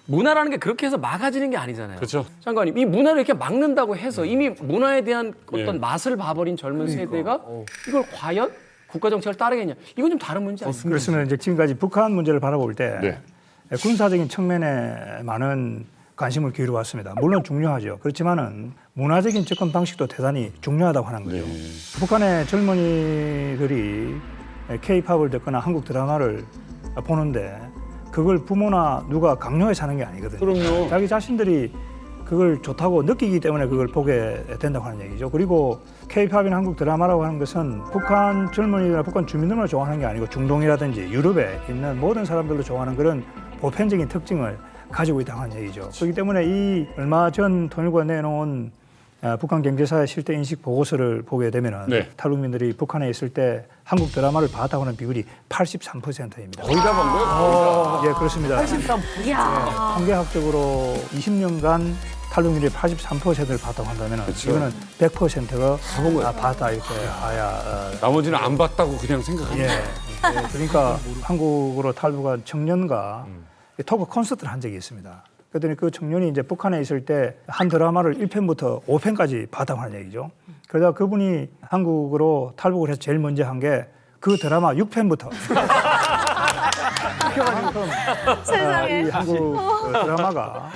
문화라는 게 그렇게 해서 막아지는 게 아니잖아요. 그렇죠. 장관님, 이 문화를 이렇게 막는다고 해서 이미 문화에 대한 어떤 맛을 봐버린 젊은 세대가 이걸 과연 국가 정책을 따르겠냐? 이건 좀 다른 문제 아닙니까? 그렇습니다. 이제 지금까지 북한 문제를 바라볼 때 군사적인 측면에 많은 관심을 기울여 왔습니다. 물론 중요하죠. 그렇지만은 문화적인 접근 방식도 대단히 중요하다고 하는 거죠. 북한의 젊은이들이 K-팝을 듣거나 한국 드라마를 보는데 그걸 부모나 누가 강요해서 하는 게 아니거든요. 그럼요. 자기 자신들이 그걸 좋다고 느끼기 때문에 그걸 보게 된다고 하는 얘기죠. 그리고 K-팝이나 한국 드라마라고 하는 것은 북한 젊은이들이나 북한 주민들만 좋아하는 게 아니고 중동이라든지 유럽에 있는 모든 사람들도 좋아하는 그런 보편적인 특징을 가지고 있다고 하는 얘기죠. 그렇기 때문에 이 얼마 전 통일부가 내놓은 북한 경제사의 실태 인식 보고서를 보게 되면은 탈북민들이 북한에 있을 때 한국 드라마를 봤다고 하는 비율이 83%입니다. 거의 다 본 거예요? 예, 그렇습니다. 83%. 이야. 통계학적으로 20년간 탈북민들이 83%를 봤다고 한다면 이거는 100%가 다 봤다 이렇게 해야 나머지는 안 봤다고 그냥 생각합니다. 그러니까 한국으로 탈북한 청년과 토크 콘서트를 한 적이 있습니다. 그랬더니 그 청년이 이제 북한에 있을 때 한 드라마를 1편부터 5편까지 봤다고 하는 얘기죠. 그러다 그분이 한국으로 탈북을 해서 제일 먼저 한 게 그 드라마 6편부터. 세상에. 이 한국 드라마가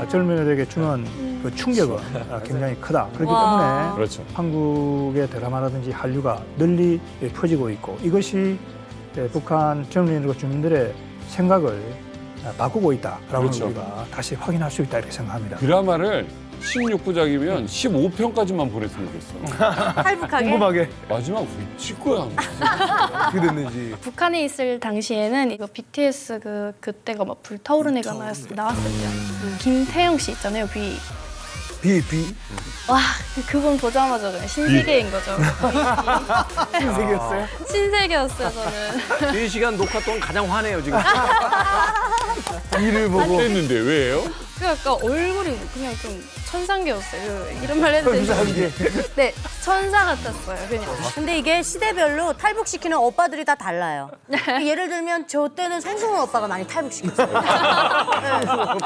젊은이들에게 주는 그 충격은 굉장히 크다. 그렇기 때문에 한국의 드라마라든지 한류가 널리 퍼지고 있고 이것이 북한 젊은이들과 주민들의 생각을 바꾸고 있다라고 우리가 다시 확인할 수 있다 이렇게 생각합니다. 드라마를 16부작이면 15편까지만 보냈으면 좋겠어. 탈북하게? 궁금하게. 마지막 왜 찍고야? 어떻게 됐는지. 북한에 있을 당시에는 이거 BTS 그때가 막 불타오르는 애가 나왔을 때 김태형 씨 있잖아요. 비. 와, 그분 보자마자 그냥 신세계인 거죠. 신세계였어요? 신세계였어요, 저는. 2시간 녹화 동안 가장 화내요, 지금. 일을 보고. 했는데 왜요? 그러니까 얼굴이 그냥 좀 천상계였어요. 이런 말 해도 되죠? 네, 천사 같았어요. 그냥. 근데 이게 시대별로 탈북시키는 오빠들이 다 달라요. 예를 들면 저 때는 성승훈 오빠가 많이 탈북시켰어요. 네.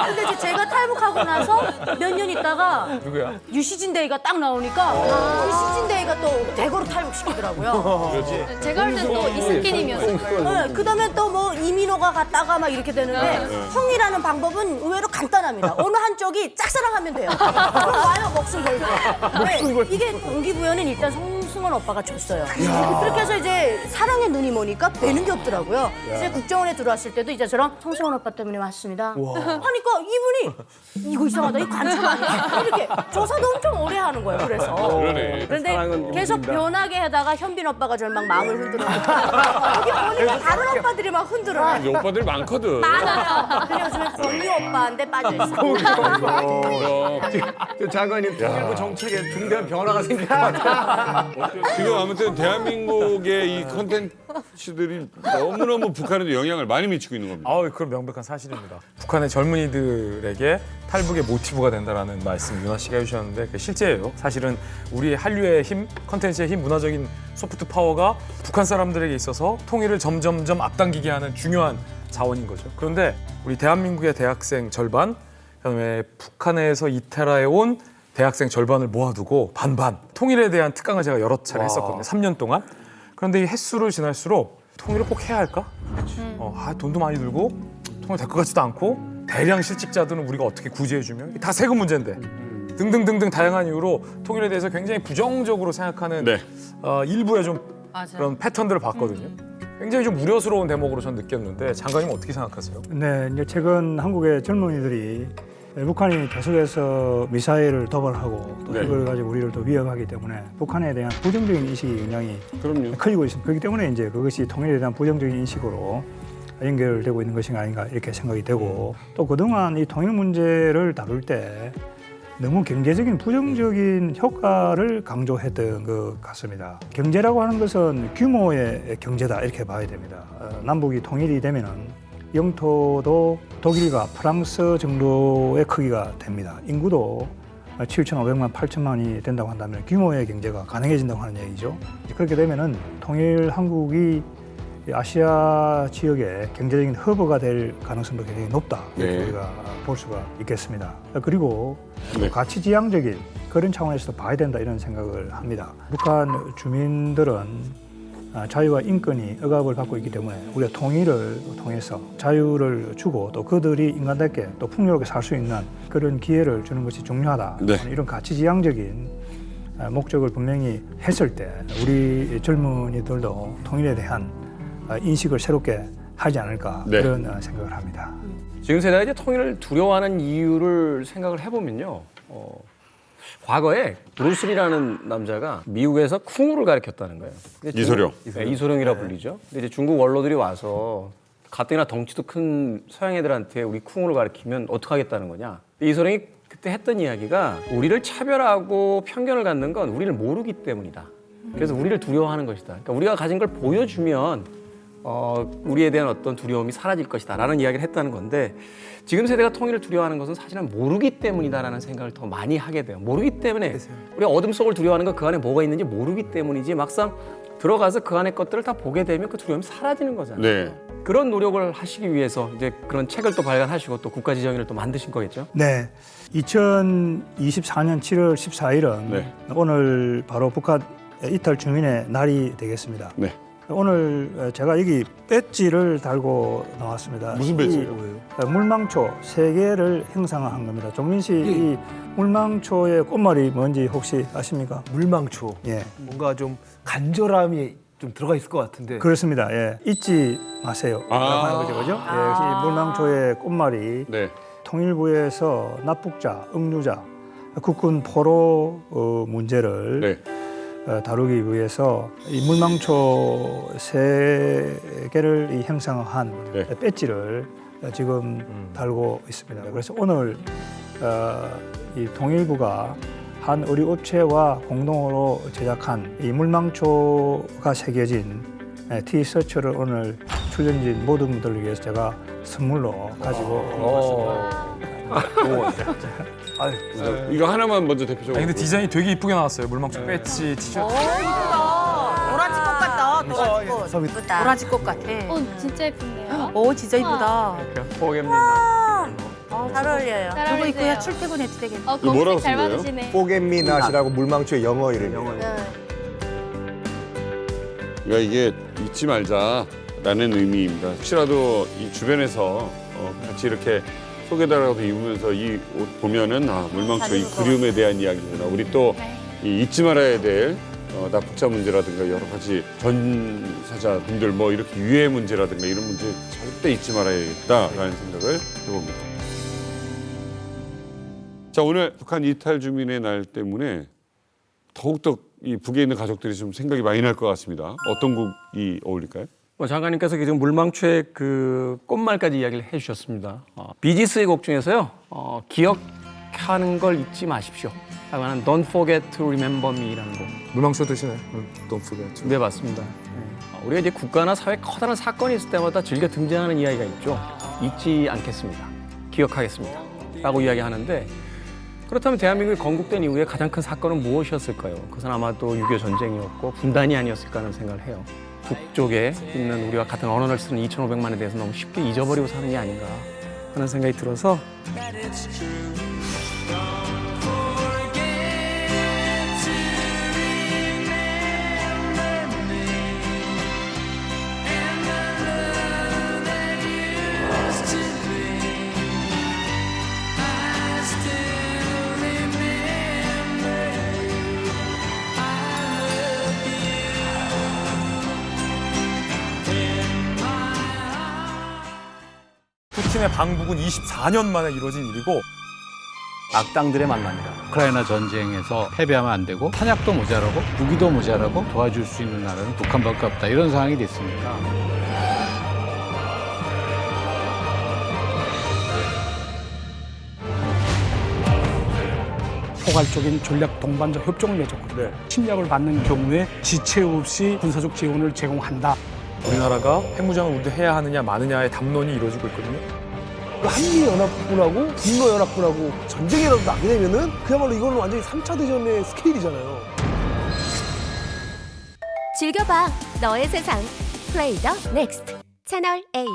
근데 이제 제가 탈북하고 나서 몇 년 있다가 누구야? 유시진 데이가 딱 나오니까 유시진 데이가 또 대거로 탈북시키더라고요. 그렇지. 제가 할 땐 또 이스키님이었을 거예요. 네, 그다음에 또 뭐 이민호가 갔다가 막 이렇게 되는데 형이라는 방법은 의외로 간단합니다. 어느 한쪽이 짝사랑하면 돼요. 그럼 와요 목숨 걸고. 네, 이게 동기부여는 일단 성승원 오빠가 줬어요. 그렇게 해서 이제 사랑의 눈이 뭐니까 배는 게 없더라고요. 이제 국정원에 들어왔을 때도 이제 저랑 성승원 오빠 때문에 왔습니다. 하니까 이분이 이거 이상하다, 이거 간첩 아니야? 이렇게 조사도 엄청 오래 하는 거예요. 그래서 그러네. 그런데 계속 변하게 하다가 현빈 오빠가 저를 막 마음을 흔들어요. 여기 보니까 다른 오빠들이 막 흔들어요. 이 오빠들 많거든. 많아요. 그래서 요즘에 권유 오빠한테 빠져 있어요. 장관님 통일부 정책에 중대한 변화가 생길 것 같아요. 지금 아무튼 대한민국의 이 컨텐츠들이 너무너무 북한에도 영향을 많이 미치고 있는 겁니다. 그럼 명백한 사실입니다. 북한의 젊은이들에게 탈북의 모티브가 된다라는 말씀 윤아 씨가 해주셨는데 그게 실제예요. 사실은 우리 한류의 힘, 컨텐츠의 힘, 문화적인 소프트 파워가 북한 사람들에게 있어서 통일을 점점점 앞당기게 하는 중요한 자원인 거죠. 그런데 우리 대한민국의 대학생 절반, 그다음에 북한에서 이탈해 온 대학생 절반을 모아두고 반반 통일에 대한 특강을 제가 여러 차례 했었거든요. 3년 동안. 그런데 이 횟수를 지날수록 통일을 꼭 해야 할까? 돈도 많이 들고 통일 될 것 같지도 않고 대량 실직자들은 우리가 어떻게 구제해주며 다 세금 문제인데 등등등등 다양한 이유로 통일에 대해서 굉장히 부정적으로 생각하는 일부의 좀 그런 패턴들을 봤거든요. 굉장히 좀 우려스러운 대목으로 전 느꼈는데 장관님 어떻게 생각하세요? 네, 이제 최근 한국의 젊은이들이 북한이 계속해서 미사일을 도발하고 또 그걸 가지고 우리를 또 위협하기 때문에 북한에 대한 부정적인 인식이 굉장히 커지고 있습니다. 그렇기 때문에 이제 그것이 통일에 대한 부정적인 인식으로 연결되고 있는 것이 아닌가 이렇게 생각이 되고 또 그동안 이 통일 문제를 다룰 때 너무 경제적인 부정적인 효과를 강조했던 것 같습니다. 경제라고 하는 것은 규모의 경제다 이렇게 봐야 됩니다. 남북이 통일이 되면은 영토도 독일과 프랑스 정도의 크기가 됩니다. 인구도 7,500만, 8천만이 된다고 한다면 규모의 경제가 가능해진다고 하는 얘기죠. 그렇게 되면은 통일 한국이 아시아 지역의 경제적인 허브가 될 가능성도 굉장히 높다. 이렇게 우리가 볼 수가 있겠습니다. 그리고 가치지향적인 그런 차원에서도 봐야 된다 이런 생각을 합니다. 북한 주민들은 자유와 인권이 억압을 받고 있기 때문에 우리가 통일을 통해서 자유를 주고 또 그들이 인간답게 또 풍요롭게 살 수 있는 그런 기회를 주는 것이 중요하다. 이런 가치지향적인 목적을 분명히 했을 때 우리 젊은이들도 통일에 대한 인식을 새롭게 하지 않을까 그런 생각을 합니다. 지금 세대가 이제 통일을 두려워하는 이유를 생각을 해보면요. 과거에 브루스리라는 남자가 미국에서 쿵우를 가르쳤다는 거예요. 이소룡. 네, 이소룡이라 불리죠. 근데 이제 중국 원로들이 와서 가뜩이나 덩치도 큰 서양 애들한테 우리 쿵우를 가르치면 어떡하겠다는 거냐. 이소룡이 그때 했던 이야기가 우리를 차별하고 편견을 갖는 건 우리를 모르기 때문이다. 그래서 우리를 두려워하는 것이다. 그러니까 우리가 가진 걸 보여주면 우리에 대한 어떤 두려움이 사라질 것이다 라는 이야기를 했다는 건데 지금 세대가 통일을 두려워하는 것은 사실은 모르기 때문이다라는 생각을 더 많이 하게 돼요. 모르기 때문에 우리가 어둠 속을 두려워하는 건 그 안에 뭐가 있는지 모르기 때문이지 막상 들어가서 그 안에 것들을 다 보게 되면 그 두려움이 사라지는 거잖아요. 그런 노력을 하시기 위해서 이제 그런 책을 또 발간하시고 또 국가지정의를 또 만드신 거겠죠? 네. 2024년 7월 14일은 오늘 바로 북한 이탈 주민의 날이 되겠습니다. 오늘 제가 여기 배지를 달고 나왔습니다. 무슨 배지예요? 물망초 3개를 형상화한 겁니다. 종민 씨, 이 물망초의 꽃말이 뭔지 혹시 아십니까? 물망초. 예. 뭔가 좀 간절함이 좀 들어가 있을 것 같은데. 그렇습니다. 예. 잊지 마세요. 하는 거죠, 그죠? 예, 역시 물망초의 꽃말이 통일부에서 납북자, 억류자, 국군 포로 문제를 다루기 위해서 이 물망초 3개를 형상화한 배지를 지금 달고 있습니다. 그래서 오늘 이 통일부가 한 의류 업체와 공동으로 제작한 이 물망초가 새겨진 티셔츠를 오늘 출연진 모든 분들을 위해서 제가 선물로 가지고 온 것입니다. 이거 하나만 먼저 대표적으로. 아니, 근데 디자인이 되게 이쁘게 나왔어요. 물망초 배지 티셔츠. 도라지 꽃 같다. 도라지 꽃. 이쁘다. 도라지 꽃 같아. 진짜 예쁜데요? 오, 진짜 이쁘다. 잘 어울려요. 저거 입고야 출퇴근해도 되겠네. 검색 뭐라고 잘 쓴 거예요? 받으시네. 포겟미낫이라고 물망초의 영어 이름이에요. 그러니까 이게 잊지 말자라는 의미입니다. 혹시라도 이 주변에서 같이 이렇게 속에다가도 입으면서 이 옷 보면은 물망초 이 그리움에 대한 이야기구나. 우리 또 이 잊지 말아야 될 납북자 문제라든가 여러 가지 전사자분들 뭐 이렇게 유해 문제라든가 이런 문제 절대 잊지 말아야겠다라는 생각을 해봅니다. 자, 오늘 북한 이탈 주민의 날 때문에 더욱더 이 북에 있는 가족들이 좀 생각이 많이 날 것 같습니다. 어떤 곡이 어울릴까요? 장관님께서 지금 물망초의 그 꽃말까지 이야기를 해주셨습니다. 비지스의 곡 중에서요, 기억하는 걸 잊지 마십시오. 라고 하는 Don't Forget to Remember Me라는 곡. 물망초 드시나요? Don't forget. 네, 맞습니다. 우리가 이제 국가나 사회 커다란 사건이 있을 때마다 즐겨 등장하는 이야기가 있죠. 잊지 않겠습니다. 기억하겠습니다. 라고 이야기하는데, 그렇다면 대한민국이 건국된 이후에 가장 큰 사건은 무엇이었을까요? 그것은 아마도 6.25 전쟁이었고 분단이 아니었을까 하는 생각을 해요. 북쪽에 있는 우리가 같은 언어를 쓰는 2,500만에 대해서 너무 쉽게 잊어버리고 사는 게 아닌가 하는 생각이 들어서 푸틴의 방북은 24년 만에 이루어진 일이고 악당들의 만남이다. 우크라이나 전쟁에서 패배하면 안 되고 탄약도 모자라고 무기도 모자라고 도와줄 수 있는 나라는 북한밖에 없다. 이런 상황이 됐으니까. 포괄적인 전략 동반자 협정을 맺었거든요. 침략을 받는 경우에 지체 없이 군사적 지원을 제공한다. 우리나라가 핵무장을 운동해야 하느냐 마느냐의 담론이 이루어지고 있거든요. 한미연합군하고 분노연합군하고 전쟁이라도 나게 되면은 그야말로 이거는 완전히 3차 대전의 스케일이잖아요. 즐겨봐 너의 세상 플레이 더 넥스트 채널 A.